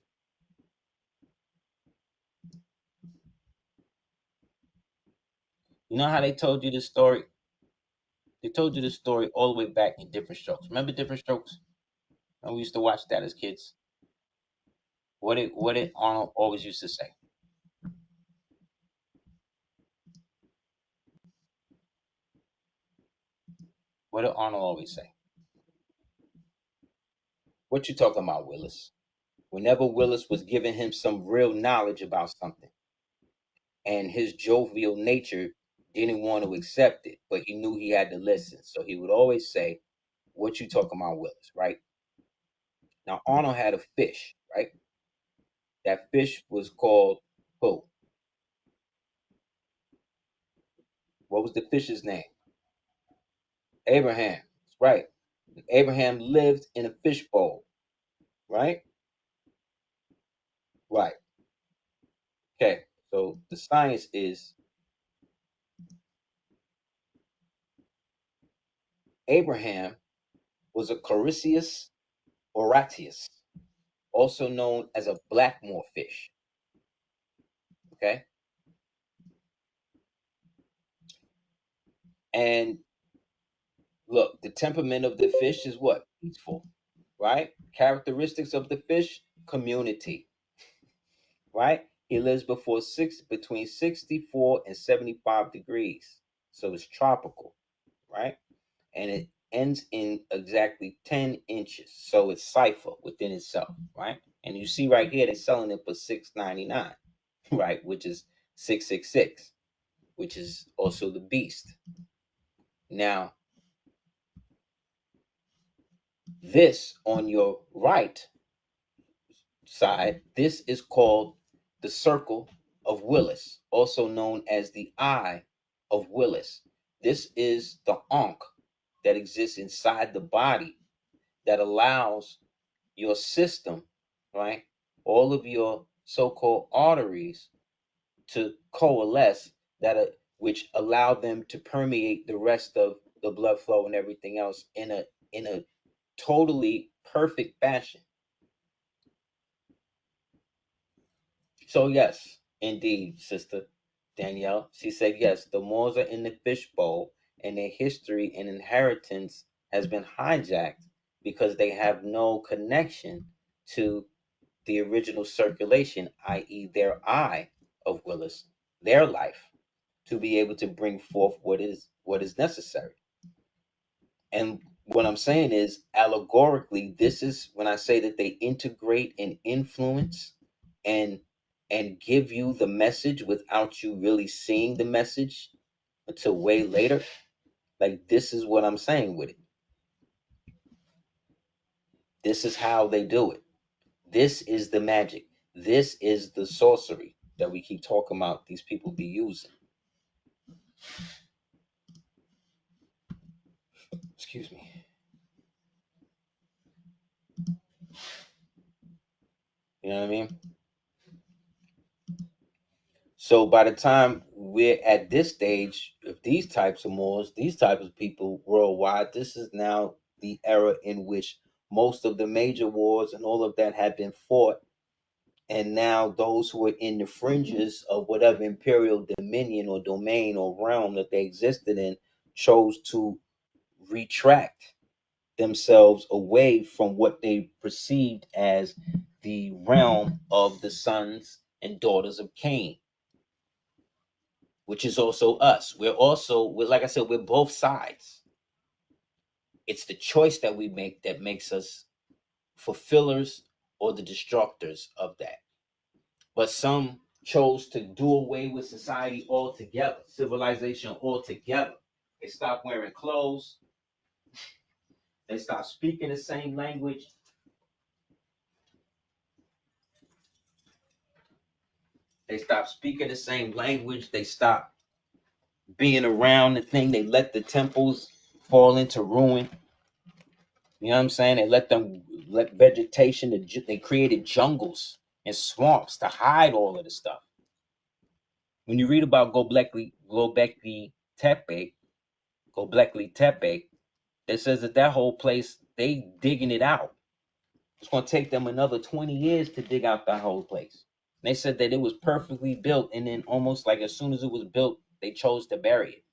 You know how they told you this story? They told you this story all the way back in Different Strokes. Remember Different Strokes? And we used to watch that as kids. What did Arnold always used to say? What did Arnold always say? What you talking about, Willis? Whenever Willis was giving him some real knowledge about something, and his jovial nature didn't want to accept it, but he knew he had to listen. So he would always say, "What you talking about, Willis?" Right? Now Arnold had a fish, right? That fish was called who? What was the fish's name? Abraham. That's right. Abraham lived in a fish bowl, right? Right. Okay. So the science is Abraham was a Corycius auratus, also known as a blackmore fish. Okay. And look, the temperament of the fish is what? Peaceful, right? Characteristics of the fish, community, right? He lives between 64 and 75 degrees. So it's tropical, right? And it ends in exactly 10 inches. So it's cipher within itself, right? And you see right here, they're selling it for $6.99, right? Which is 666, which is also the beast. Now, this on your right side, this is called the circle of Willis, also known as the eye of Willis. This is the ankh that exists inside the body that allows your system, right? All of your so-called arteries to coalesce, which allow them to permeate the rest of the blood flow and everything else in a totally perfect fashion. So yes, indeed, Sister Danielle. She said yes, the Moors are in the fishbowl, and their history and inheritance has been hijacked because they have no connection to the original circulation, i.e., their eye of Willis, their life, to be able to bring forth what is necessary. And what I'm saying is, allegorically, this is when I say that they integrate and influence and give you the message without you really seeing the message until way later. Like, this is what I'm saying with it. This is how they do it. This is the magic. This is the sorcery that we keep talking about these people be using. Excuse me. You know what I mean? So by the time we're at this stage of these types of Moors, these types of people worldwide, this is now the era in which most of the major wars and all of that have been fought. And now those who are in the fringes of whatever imperial dominion or domain or realm that they existed in chose to retract themselves away from what they perceived as the realm of the sons and daughters of Cain, which is also us. We're like I said, we're both sides. It's the choice that we make that makes us fulfillers or the destructors of that. But some chose to do away with society altogether, civilization altogether. They stopped wearing clothes. They stopped speaking the same language. They stopped speaking the same language. They stopped being around the thing. They let the temples fall into ruin. You know what I'm saying? They let vegetation. They created jungles and swamps to hide all of the stuff. When you read about Göbekli Tepe, it says that whole place, they digging it out. It's going to take them another 20 years to dig out that whole place. And they said that it was perfectly built, and then almost like as soon as it was built, they chose to bury it.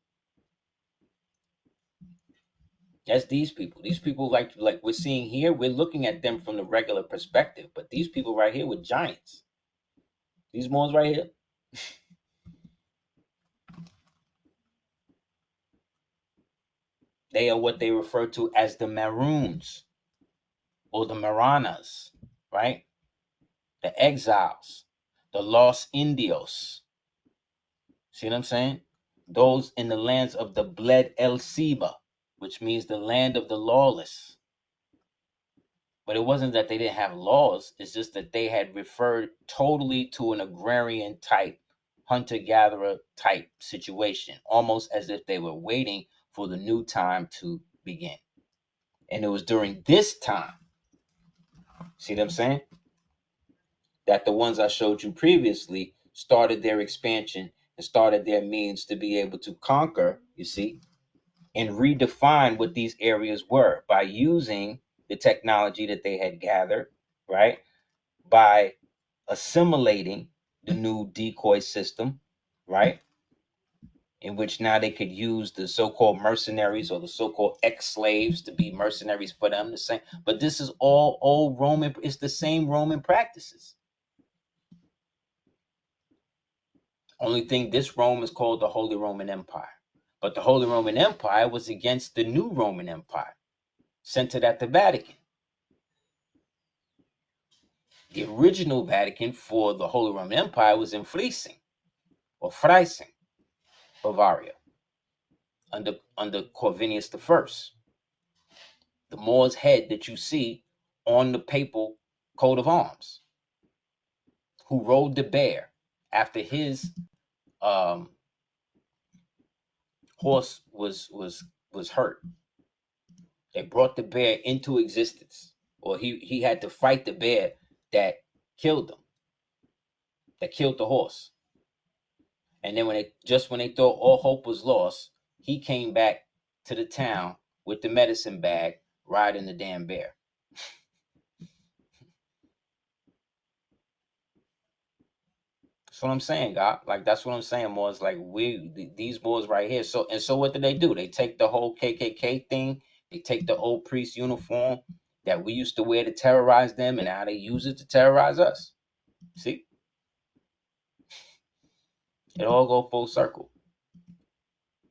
That's these people. These people, like we're seeing here, we're looking at them from the regular perspective. But these people right here were giants. These Moors right here, they are what they refer to as the Maroons or the Maranas, right? The exiles, the Los Indios. See what I'm saying? Those in the lands of the Bled El Siba, which means the land of the lawless. But it wasn't that they didn't have laws. It's just that they had referred totally to an agrarian type, hunter-gatherer type situation, almost as if they were waiting for the new time to begin. And it was during this time, see what I'm saying, that the ones I showed you previously started their expansion and started their means to be able to conquer, you see, and redefine what these areas were by using the technology that they had gathered, right? By assimilating the new decoy system, right? In which now they could use the so-called mercenaries or the so-called ex-slaves to be mercenaries for them. The same, but this is all old Roman. It's the same Roman practices. Only thing, this Rome is called the Holy Roman Empire, but the Holy Roman Empire was against the new Roman Empire, centered at the Vatican. The original Vatican for the Holy Roman Empire was in Freising or Freising, Bavaria, under Corvinus I, the Moor's head that you see on the papal coat of arms, who rode the bear after his horse was hurt. They brought the bear into existence, or he had to fight the bear that killed him, that killed the horse. And then when they thought all hope was lost, he came back to the town with the medicine bag, riding the damn bear. That's what I'm saying, God. Like, that's what I'm saying, more. It's like these boys right here. So what do? They take the whole KKK thing. They take the old priest uniform. that we used to wear to terrorize them, and now they use it to terrorize us. See? It all go full circle.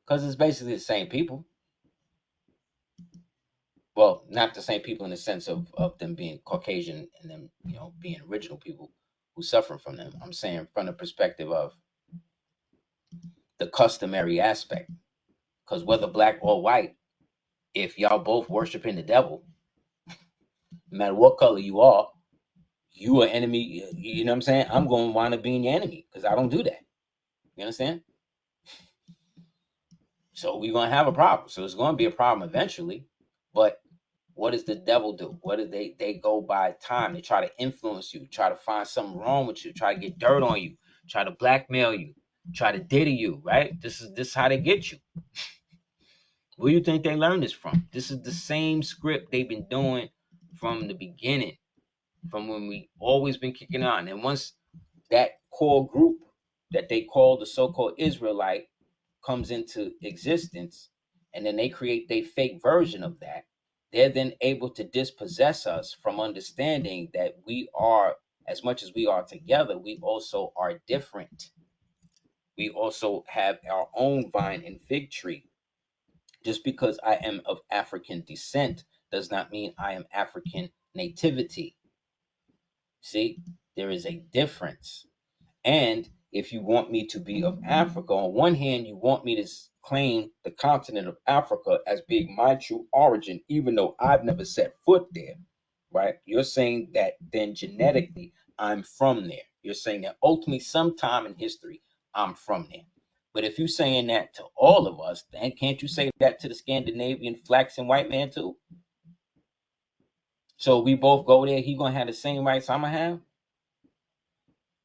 Because it's basically the same people. Well, not the same people in the sense of them being Caucasian and them, being original people who suffer from them. I'm saying from the perspective of the customary aspect. Because whether black or white, if y'all both worshiping the devil, no matter what color you are enemy. You know what I'm saying? I'm going to wind up being your enemy because I don't do that. You understand? So we're going to have a problem. So it's going to be a problem eventually. But what does the devil do? What do they go by time? They try to influence you, try to find something wrong with you, try to get dirt on you, try to blackmail you, try to diddy you, right? This is how they get you. Where do you think they learned this from? This is the same script they've been doing from the beginning, from when we always been kicking on. And once that core group that they call the so-called Israelite comes into existence, and then they create their fake version of that, they're then able to dispossess us from understanding that we are, as much as we are together, we also are different. We also have our own vine and fig tree. Just because I am of African descent does not mean I am African nativity. See, there is a difference. And if you want me to be of Africa, on one hand, you want me to claim the continent of Africa as being my true origin, even though I've never set foot there, right? You're saying that then genetically I'm from there. You're saying that ultimately sometime in history I'm from there. But if you're saying that to all of us, then can't you say that to the Scandinavian flaxen white man too? So we both go there, he gonna have the same rights I'm gonna have?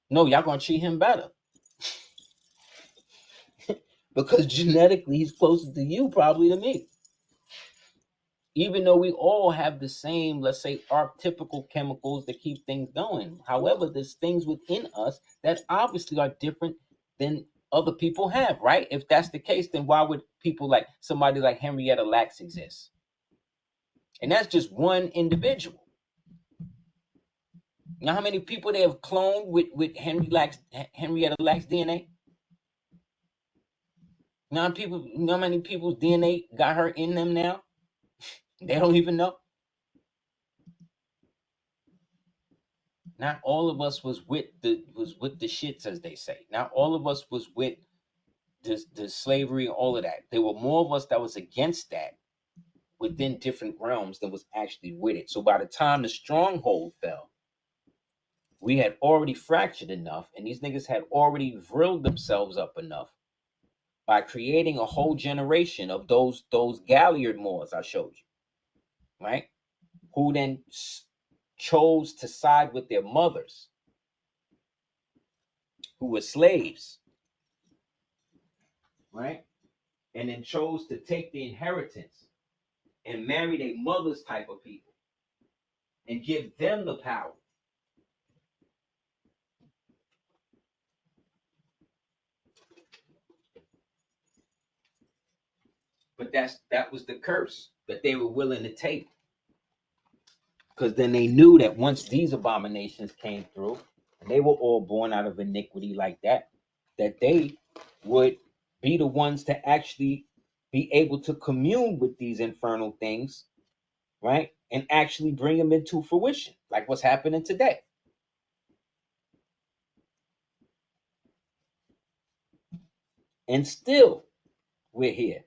No, y'all gonna treat him better. Because genetically he's closer to you probably than me. Even though we all have the same, let's say, archetypical chemicals that keep things going. However, there's things within us that obviously are different than other people have, right? If that's the case, then why would people like somebody like Henrietta Lacks exist? And that's just one individual. You know how many people they have cloned with Henrietta Lacks DNA? You know how many people's DNA got her in them now? They don't even know. Not all of us was with the shits, as they say. Not all of us was with the slavery and all of that. There were more of us that was against that within different realms than was actually with it. So by the time the stronghold fell, we had already fractured enough, and these niggas had already vrilled themselves up enough by creating a whole generation of those Galliard Moors I showed you, right? Who then chose to side with their mothers, who were slaves, right? And then chose to take the inheritance and marry their mother's type of people and give them the power. But that was the curse that they were willing to take. Because then they knew that once these abominations came through, and they were all born out of iniquity like that, that they would be the ones to actually be able to commune with these infernal things, right? And actually bring them into fruition, like what's happening today. And still, we're here.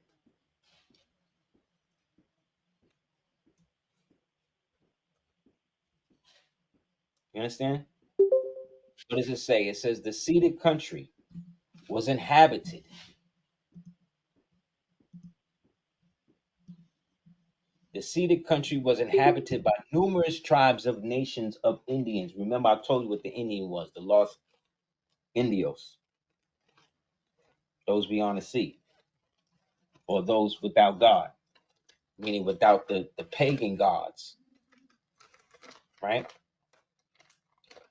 You understand? What does it say? It says the seated country was inhabited. The seated country was inhabited by numerous tribes of nations of Indians. Remember, I told you what the Indian was, the lost Indios, those beyond the sea, or those without God, meaning without the pagan gods, right?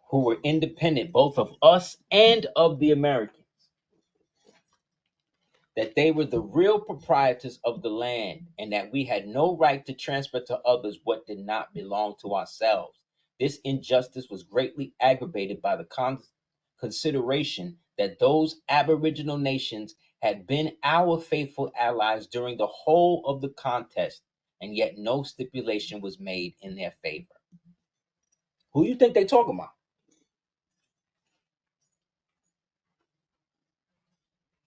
Who were independent both of us and of the Americans. that they were the real proprietors of the land and that we had no right to transfer to others what did not belong to ourselves. This injustice was greatly aggravated by the consideration that those aboriginal nations had been our faithful allies during the whole of the contest, and yet no stipulation was made in their favor. Who you think they talking about?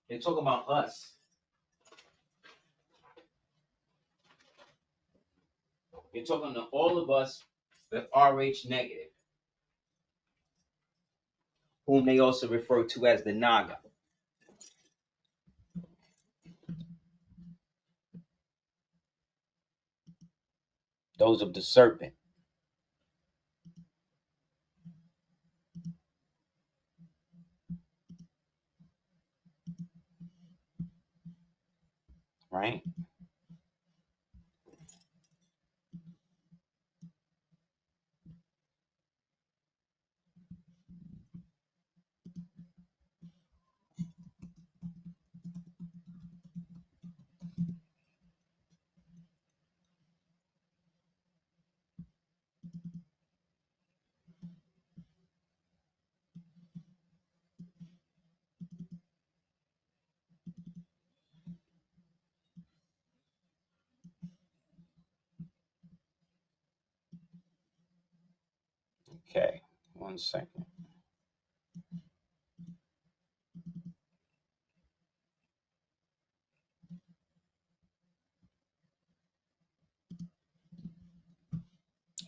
They talking about us. They're talking to all of us with RH negative, whom they also refer to as the Naga. Those of the serpent. Right? Okay, 1 second.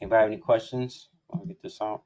Anybody have any questions? Want to get this out?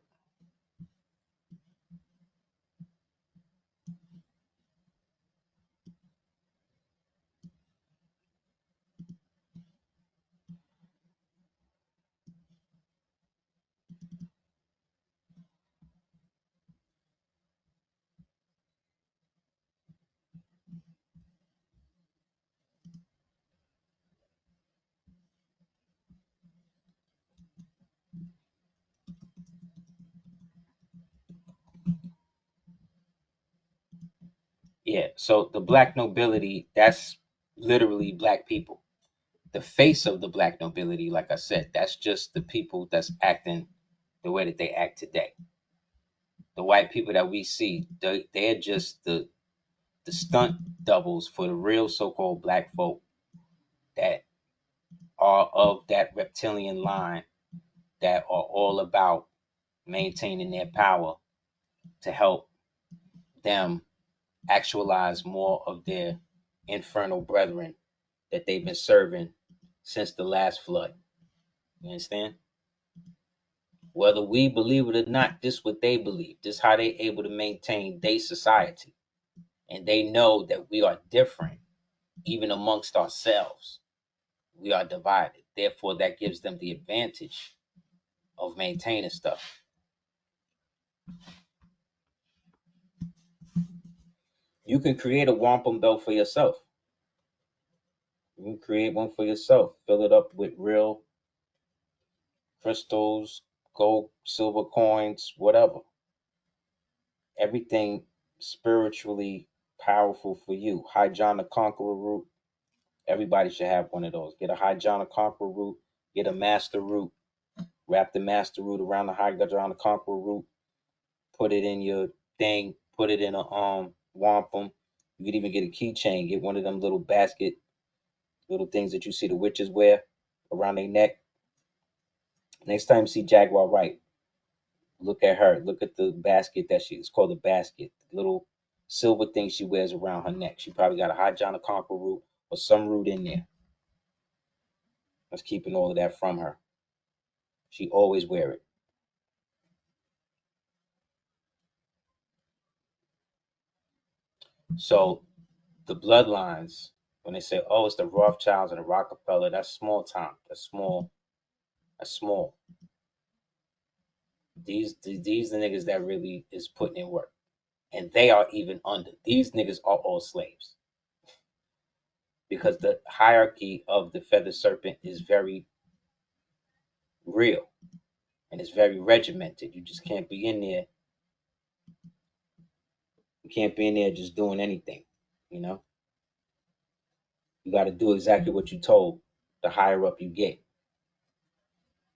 Yeah, so the black nobility, that's literally black people. The face of the black nobility, like I said, that's just the people that's acting the way that they act today. The white people that we see, they're just the stunt doubles for the real so-called black folk that are of that reptilian line, that are all about maintaining their power to help them actualize more of their infernal brethren that they've been serving since the last flood. You understand? Whether we believe it or not, this is what they believe. This is how they able to maintain their society. And they know that we are different, even amongst ourselves. We are divided. Therefore, that gives them the advantage of maintaining stuff. You can create a wampum belt for yourself. You can create one for yourself. Fill it up with real crystals, gold, silver coins, whatever. Everything spiritually powerful for you. High John the Conqueror root. Everybody should have one of those. Get a High John the Conqueror root. Get a Master root. Wrap the Master root around the High John the Conqueror root. Put it in your thing. Put it in a wampum. You could even get a keychain. Get one of them little basket, little things that you see the witches wear around their neck. Next time you see Jaguar Wright, look at her. Look at the basket that it's called a basket. The little silver thing she wears around her neck. She probably got a High John the Conqueror root or some root in there. That's keeping all of that from her. She always wear it. So the bloodlines, when they say, "Oh, it's the Rothschilds and the Rockefeller," that's small time. That's small. That's small. These the niggas that really is putting in work, and they are even under. These niggas are all slaves because the hierarchy of the feather serpent is very real and it's very regimented. You just can't be in there. You can't be in there just doing anything, you know. You got to do exactly what you told. The higher up you get,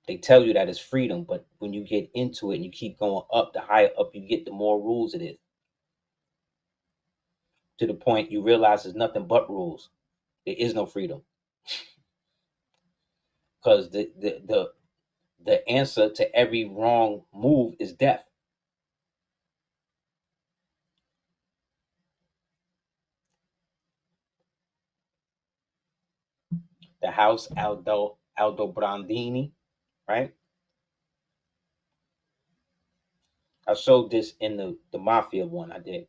they tell you that it's freedom, but when you get into it and you keep going up, the higher up you get, the more rules it is. To the point you realize there's nothing but rules. There is no freedom, because the answer to every wrong move is death. The house Aldobrandini, right? I showed this in the mafia one I did.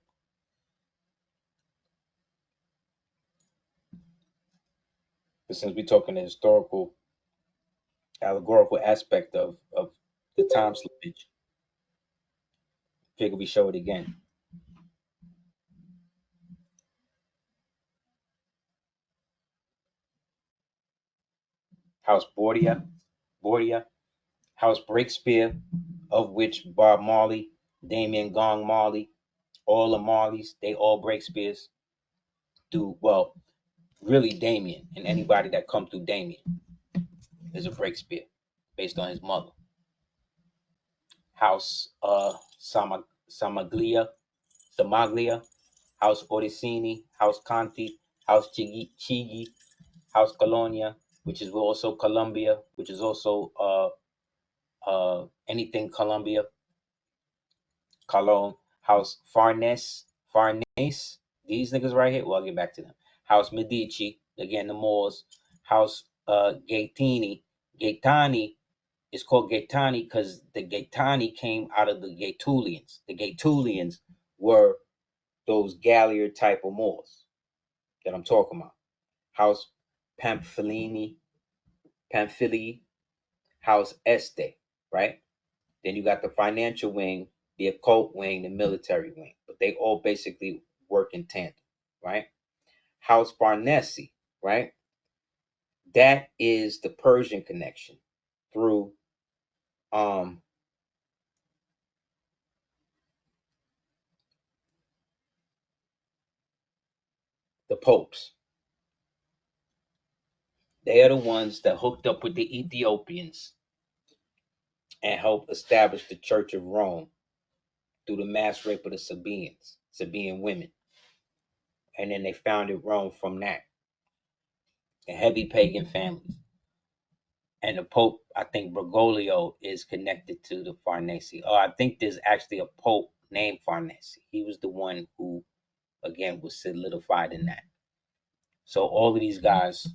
But since we're talking the historical, allegorical aspect of the time slippage, figure we show it again. House Bordia, House Breakspear, of which Bob Marley, Damian Gong Marley, all the Marleys, they all Breakspears. Well, really Damien, and anybody that come through Damien is a Breakspear based on his mother. House Samaglia, House Orsini, House Conti, House Chigi, House Colonia, which is also Colombia, which is also anything Colombia, Cologne, House Farnese, these niggas right here. Well, I'll get back to them. House Medici, again the Moors. House Gaetani is called Gaetani because the Gaetani came out of the Gaetulians. The Gaetulians were those Gallier type of Moors that I'm talking about. House Pamphili, House Este, right? Then you got the financial wing, the occult wing, the military wing, but they all basically work in tandem, right? House Farnese, right? That is the Persian connection through the popes. They are the ones that hooked up with the Ethiopians and helped establish the Church of Rome through the mass rape of the Sabaean women. And then they founded Rome from that. A heavy pagan families. And the Pope, I think Bergoglio is connected to the Farnese. Oh, I think there's actually a Pope named Farnese. He was the one who, again, was solidified in that. So all of these guys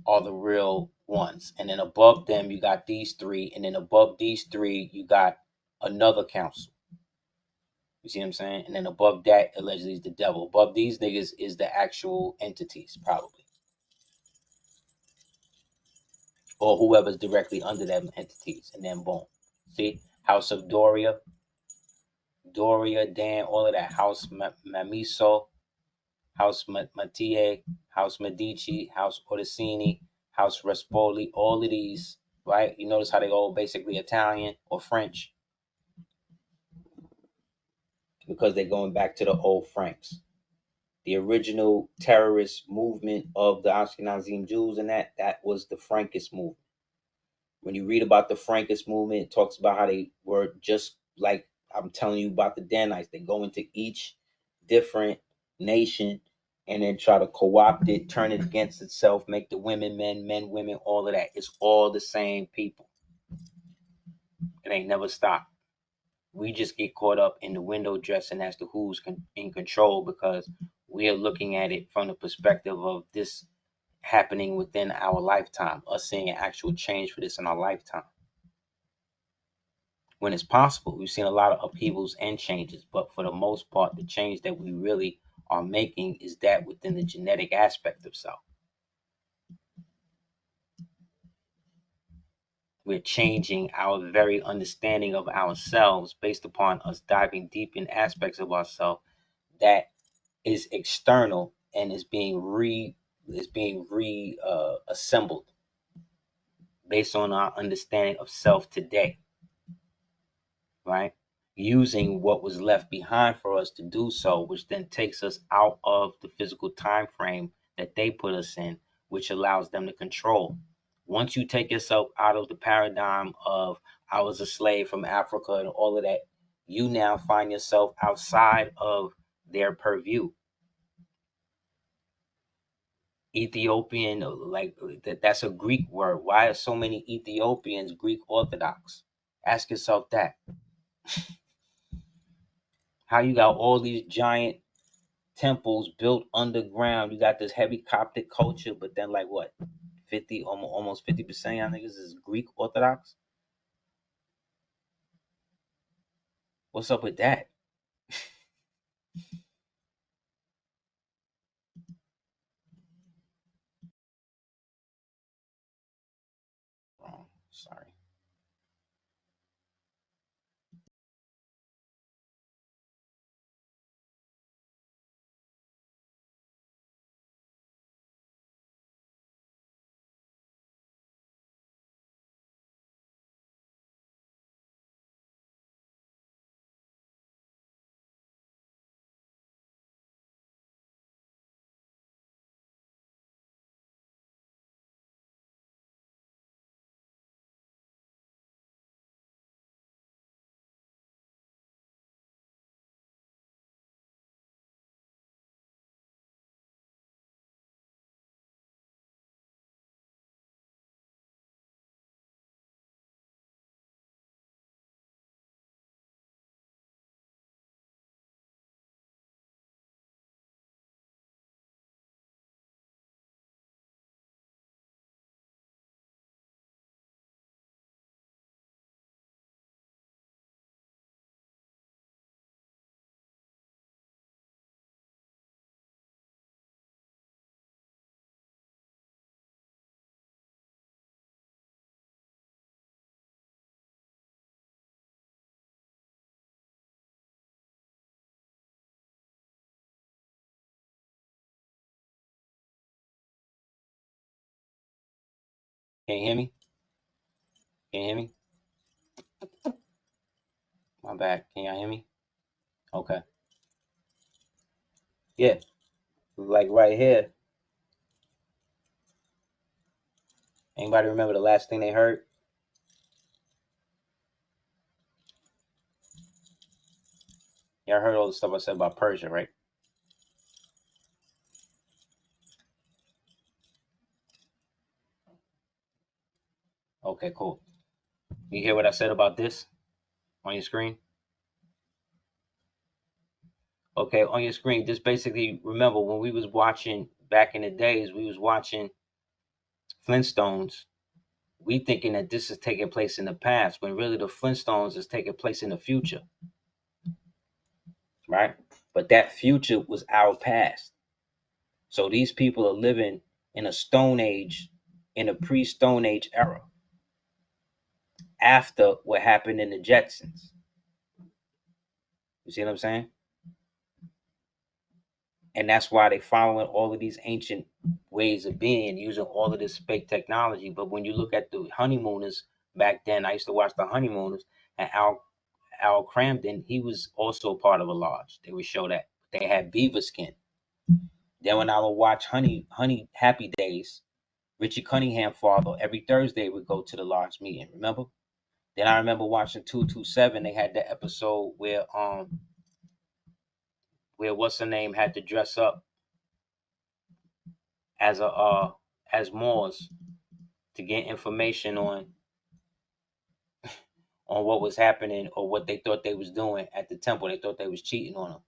are the real ones. And then above them, you got these three. And then above these three, you got another council. You see what I'm saying? And then above that, allegedly, is the devil. Above these niggas is the actual entities, probably. Or whoever's directly under them entities. And then boom. See? House of Doria, Dan, all of that. House Mamiso, House Mattie, House Medici, House Orsini, House Respoli, all of these, right? You notice how they all basically Italian or French because they're going back to the old Franks. The original terrorist movement of the Ashkenazim Jews and that was the Frankist movement. When you read about the Frankist movement, it talks about how they were just like I'm telling you about the Danites. They go into each different nation and then try to co-opt it, turn it against itself, make the women men, men women, all of that. It's all the same people. It ain't never stopped. We just get caught up in the window dressing as to who's in control because we are looking at it from the perspective of this happening within our lifetime, us seeing an actual change for this in our lifetime. When it's possible, we've seen a lot of upheavals and changes, but for the most part, the change that we really are making is that within the genetic aspect of self. We're changing our very understanding of ourselves based upon us diving deep in aspects of ourselves that is external and is being assembled based on our understanding of self today, right? Using what was left behind for us to do so, which then takes us out of the physical time frame that they put us in, which allows them to control. Once you take yourself out of the paradigm of I was a slave from Africa and all of that, you now find yourself outside of their purview. Ethiopian, like that's a Greek word. Why are so many Ethiopians Greek Orthodox? Ask yourself that. How you got all these giant temples built underground? You got this heavy Coptic culture, but then like what? 50, almost 50% of y'all niggas is Greek Orthodox? What's up with that? Wrong. Sorry. Can you hear me? Can you hear me? My bad. Can y'all hear me? Okay. Yeah. Like right here. Anybody remember the last thing they heard? Y'all heard all the stuff I said about Persia, right? Okay, cool. You hear what I said about this on your screen? Okay, on your screen, just basically remember when we was watching back in the days, we was watching Flintstones. We thinking that this is taking place in the past, when really the Flintstones is taking place in the future, right? But that future was our past. So these people are living in a Stone Age, in a pre-Stone Age era, after what happened in the Jetsons. You see what I'm saying? And that's why they following all of these ancient ways of being, using all of this fake technology. But when you look at the honeymooners back then, I used to watch the honeymooners, and Al Cramden, he was also part of a lodge. They would show that they had beaver skin. Then when I would watch Honey Happy Days, Richie Cunningham father every Thursday would go to the lodge meeting. Remember? Then I remember watching 227. They had the episode where what's her name had to dress up as a as Moors to get information on what was happening or what they thought they was doing at the temple. They thought they was cheating on them,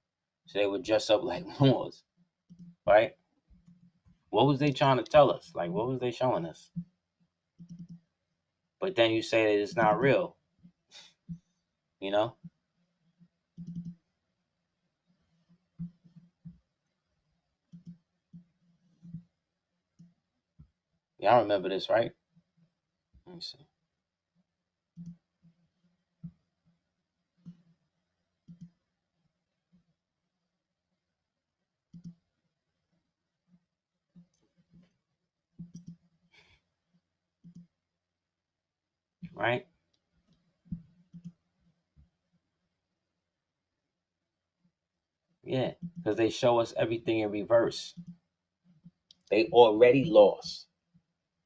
so they would dress up like Moors, right? What was they trying to tell us? Like, what was they showing us? But then you say that it's not real, you know? Y'all remember this, right? Let me see. Right? Yeah, because they show us everything in reverse. They already lost.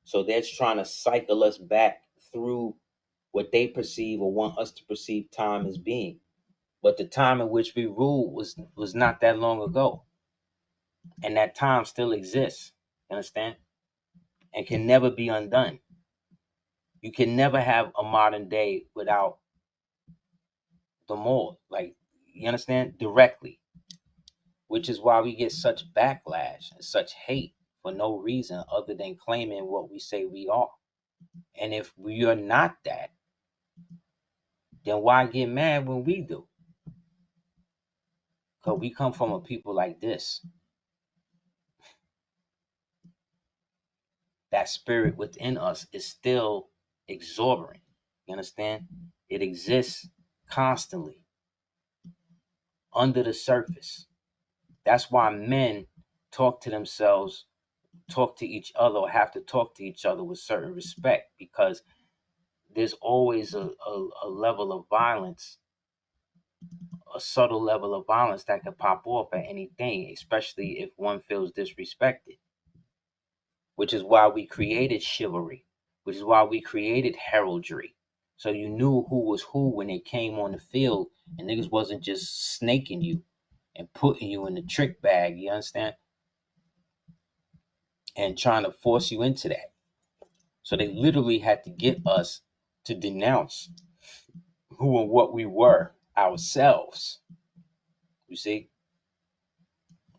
So they're trying to cycle us back through what they perceive or want us to perceive time as being. But the time in which we ruled was not that long ago. And that time still exists. You understand? And can never be undone. You can never have a modern day without the Moors. Like, you understand? Directly. Which is why we get such backlash and such hate for no reason other than claiming what we say we are. And if we are not that, then why get mad when we do? Because we come from a people like this. That spirit within us is still exorbitant. You understand? It exists constantly under the surface. That's why men talk to themselves, talk to each other, or have to talk to each other with certain respect, because there's always a level of violence, a subtle level of violence that can pop off at anything, especially if one feels disrespected. Which is why we created chivalry, which is why we created heraldry. So you knew who was who when they came on the field, and niggas wasn't just snaking you and putting you in the trick bag, you understand? And trying to force you into that. So they literally had to get us to denounce who and what we were ourselves, you see,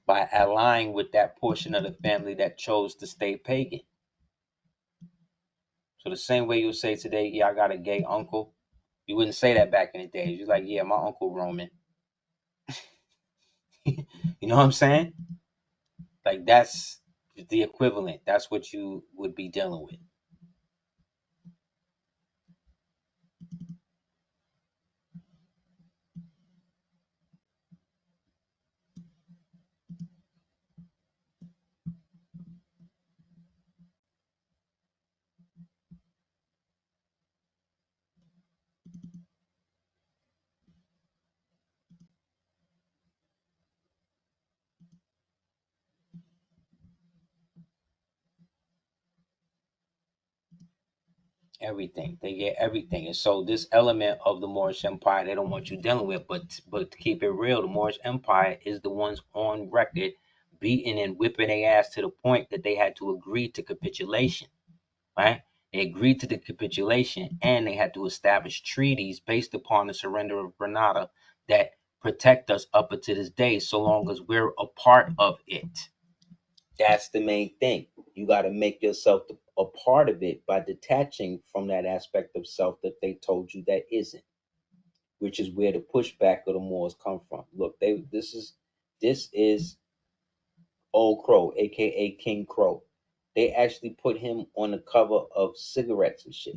by aligning with that portion of the family that chose to stay pagan. So the same way you'll say today, yeah, I got a gay uncle. You wouldn't say that back in the days. You're like, yeah, my uncle Roman. You know what I'm saying? Like, that's the equivalent. That's what you would be dealing with. Everything. They get everything. And so this element of the Moorish Empire, they don't want you dealing with. But to keep it real, the Moorish Empire is the ones on record beating and whipping their ass to the point that they had to agree to capitulation. Right? They agreed to the capitulation, and they had to establish treaties based upon the surrender of Granada that protect us up until this day, so long as we're a part of it. That's the main thing. You got to make yourself a part of it by detaching from that aspect of self that they told you that isn't, which is where the pushback of the Moors come from. Look, this is Old Crow, aka King Crow. They actually put him on the cover of cigarettes and shit.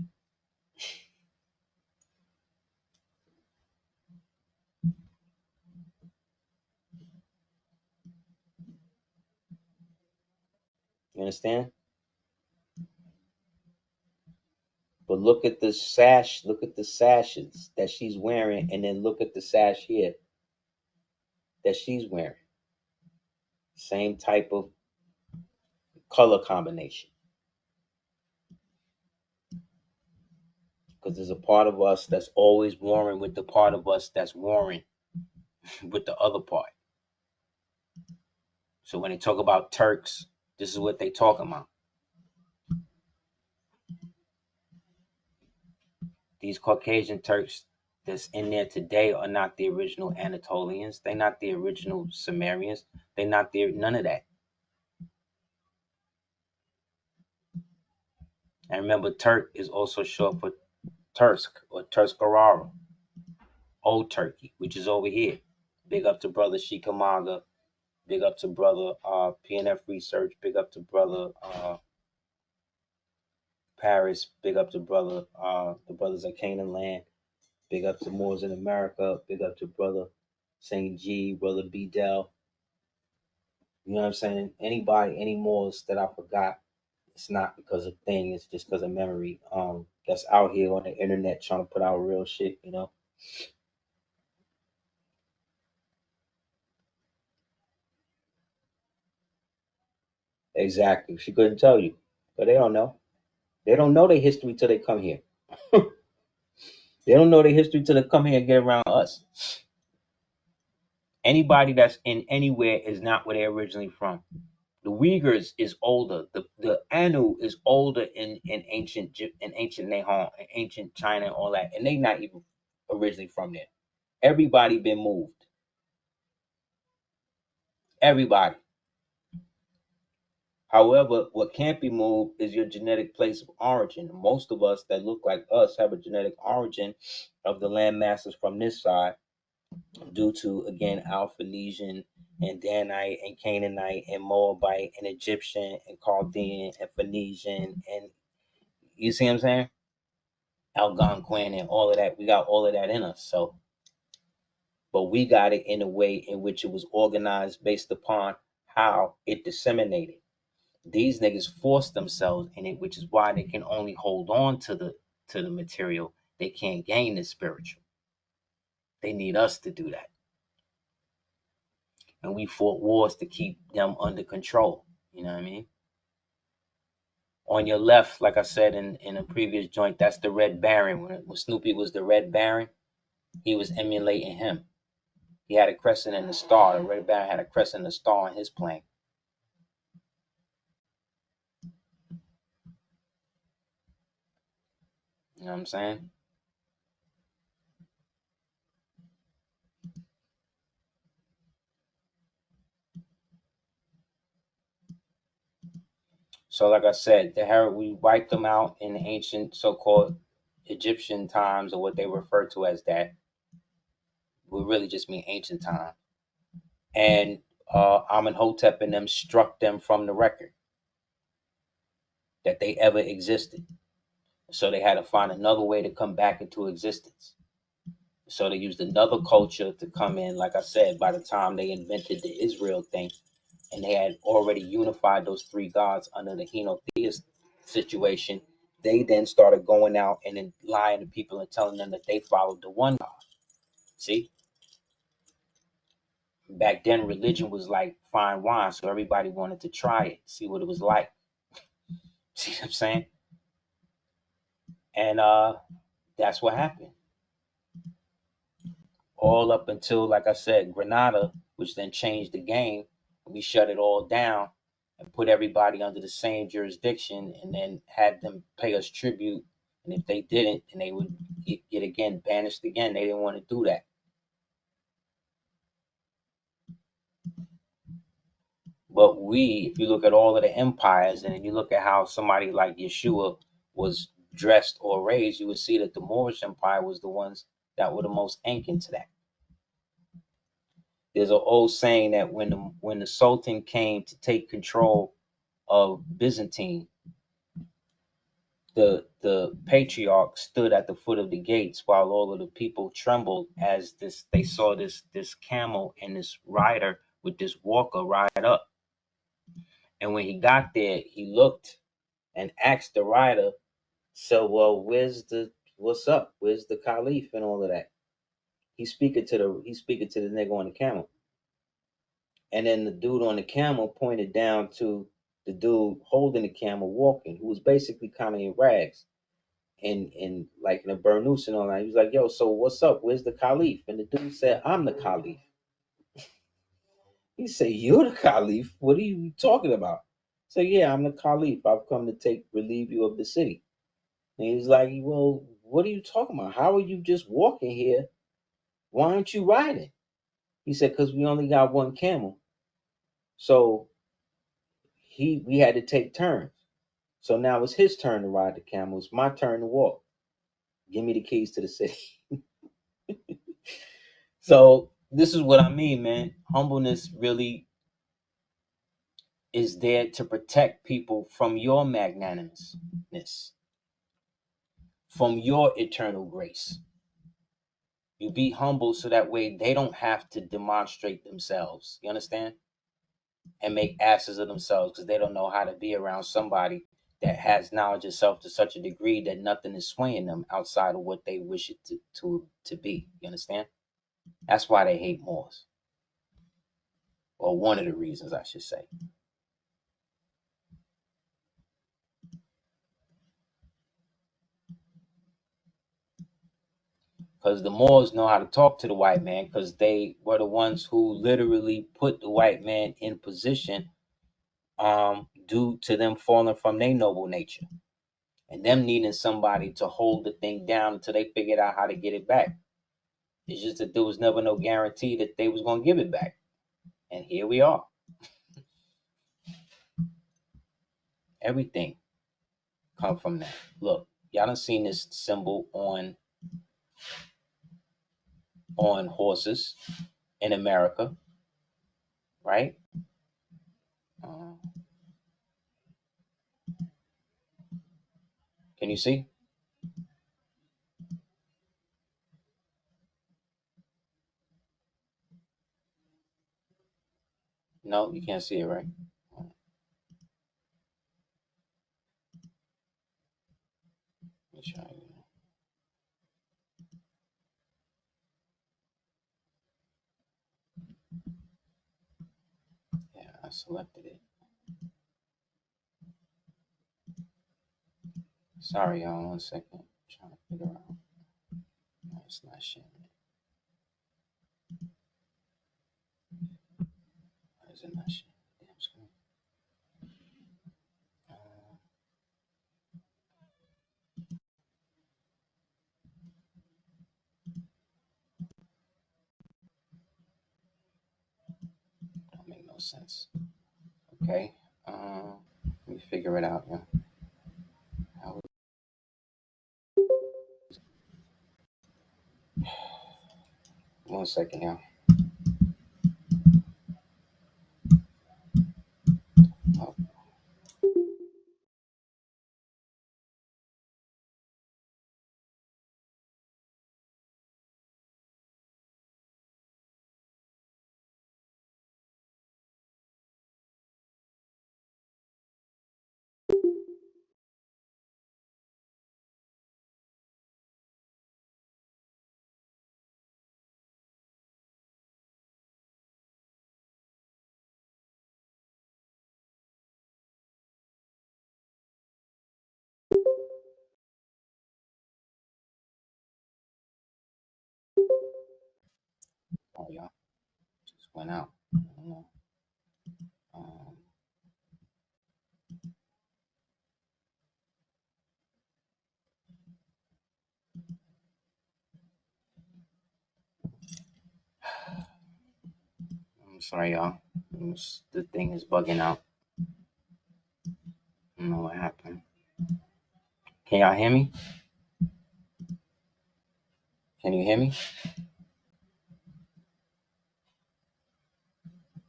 You understand? But look at the sash, look at the sashes that she's wearing, and then look at the sash here that she's wearing. Same type of color combination. Because there's a part of us that's always warring with the part of us that's warring with the other part. So when they talk about Turks, this is what they talking about. These Caucasian Turks that's in there today are not the original Anatolians. They're not the original Sumerians. They're not there, none of that. And remember, Turk is also short for Tursk or Turskarara, Old Turkey, which is over here. Big up to brother Shikamaga. Big up to brother PNF Research. Big up to brother Paris. Big up to brother the brothers of Canaan Land. Big up to Moors in America. Big up to brother Saint G, brother B Del. You know what I'm saying? Anybody, any Moors that I forgot, it's not because of thing. It's just because of memory. That's out here on the internet trying to put out real shit. You know. Exactly. She couldn't tell you. But they don't know. They don't know their history till they come here. They don't know their history till they come here and get around us. Anybody that's in anywhere is not where they're originally from. The Uyghurs is older. The Anu is older in ancient Nahon, ancient China, and all that, and they not even originally from there. Everybody been moved. Everybody. However, what can't be moved is your genetic place of origin. Most of us that look like us have a genetic origin of the land masses from this side, due to, again, our Phoenician and Danite and Canaanite and Moabite and Egyptian and Chaldean and Phoenician, and you see what I'm saying? Algonquin and all of that. We got all of that in us. So, but we got it in a way in which it was organized based upon how it disseminated. These niggas force themselves in it, which is why they can only hold on to the material. They can't gain the spiritual. They need us to do that. And we fought wars to keep them under control. You know what I mean? On your left, like I said in a previous joint, that's the Red Baron. When Snoopy was the Red Baron, he was emulating him. He had a crescent and a star. The Red Baron had a crescent and a star on his plane. You know what I'm saying? So, like I said, we wiped them out in the ancient so-called Egyptian times, or what they refer to as that. We really just mean ancient time. And Amenhotep and them struck them from the record that they ever existed. So they had to find another way to come back into existence. So they used another culture to come in. Like I said, by the time they invented the Israel thing, and they had already unified those three gods under the Henotheist situation, they then started going out and then lying to people and telling them that they followed the one God. See? Back then, religion was like fine wine, so everybody wanted to try it, see what it was like. See what I'm saying? And that's what happened. All up until, like I said, Grenada, which then changed the game. We shut it all down and put everybody under the same jurisdiction, and then had them pay us tribute. And if they didn't, then they would get again banished again. They didn't want to do that. But if you look at all of the empires, and you look at how somebody like Yeshua was dressed or raised, you would see that the Moorish Empire was the ones that were the most akin to that. There's an old saying that when the Sultan came to take control of Byzantine, the patriarch stood at the foot of the gates while all of the people trembled as they saw this camel and this rider with this walker ride up. And when he got there, he looked and asked the rider, "So, well, what's up? Where's the caliph and all of that?" He's speaking to the nigga on the camel. And then the dude on the camel pointed down to the dude holding the camel walking, who was basically kind of in rags and like in a burnous and all that. He was like, "Yo, so what's up? Where's the caliph?" And the dude said, "I'm the caliph." He said, "You're the caliph? What are you talking about?" So yeah, I'm the caliph. I've come to relieve you of the city. And he was like, "Well, what are you talking about? How are you just walking here? Why aren't you riding?" He said, "Because we only got one camel. So we had to take turns. So now it's his turn to ride the camel. It's my turn to walk. Give me the keys to the city." So this is what I mean, man. Humbleness really is there to protect people from your magnanimousness, from your eternal grace. You be humble so that way they don't have to demonstrate themselves. You understand? And make asses of themselves because they don't know how to be around somebody that has knowledge of self to such a degree that nothing is swaying them outside of what they wish it to be. You understand? That's why they hate Moors. Or one of the reasons, I should say. because the Moors know how to talk to the white man, because they were the ones who literally put the white man in position, due to them falling from their noble nature and them needing somebody to hold the thing down until they figured out how to get it back. It's just that there was never no guarantee that they was going to give it back. And here we are. Everything come from that. Look, y'all done seen this symbol on horses in America, right? Can you see? No, you can't see it, right? Let me try it. Yeah, I selected it. Sorry, y'all. 1 second. I'm trying to figure out. No, it's not sharing it. Why is it not sharing the damn screen? Don't make no sense. Okay. Let me figure it out. Yeah. How 1 second, y'all. Oh, oh, y'all. Just went out. I don't know. I'm sorry, y'all. The thing is bugging out. I don't know what happened. Can y'all hear me? Can you hear me?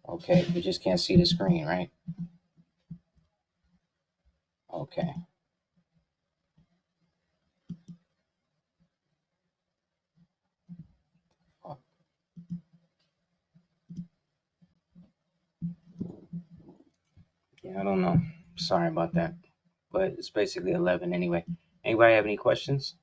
Okay, you just can't see the screen, right? Okay. Yeah, I don't know. Sorry about that. But it's basically 11 anyway. Anybody have any questions?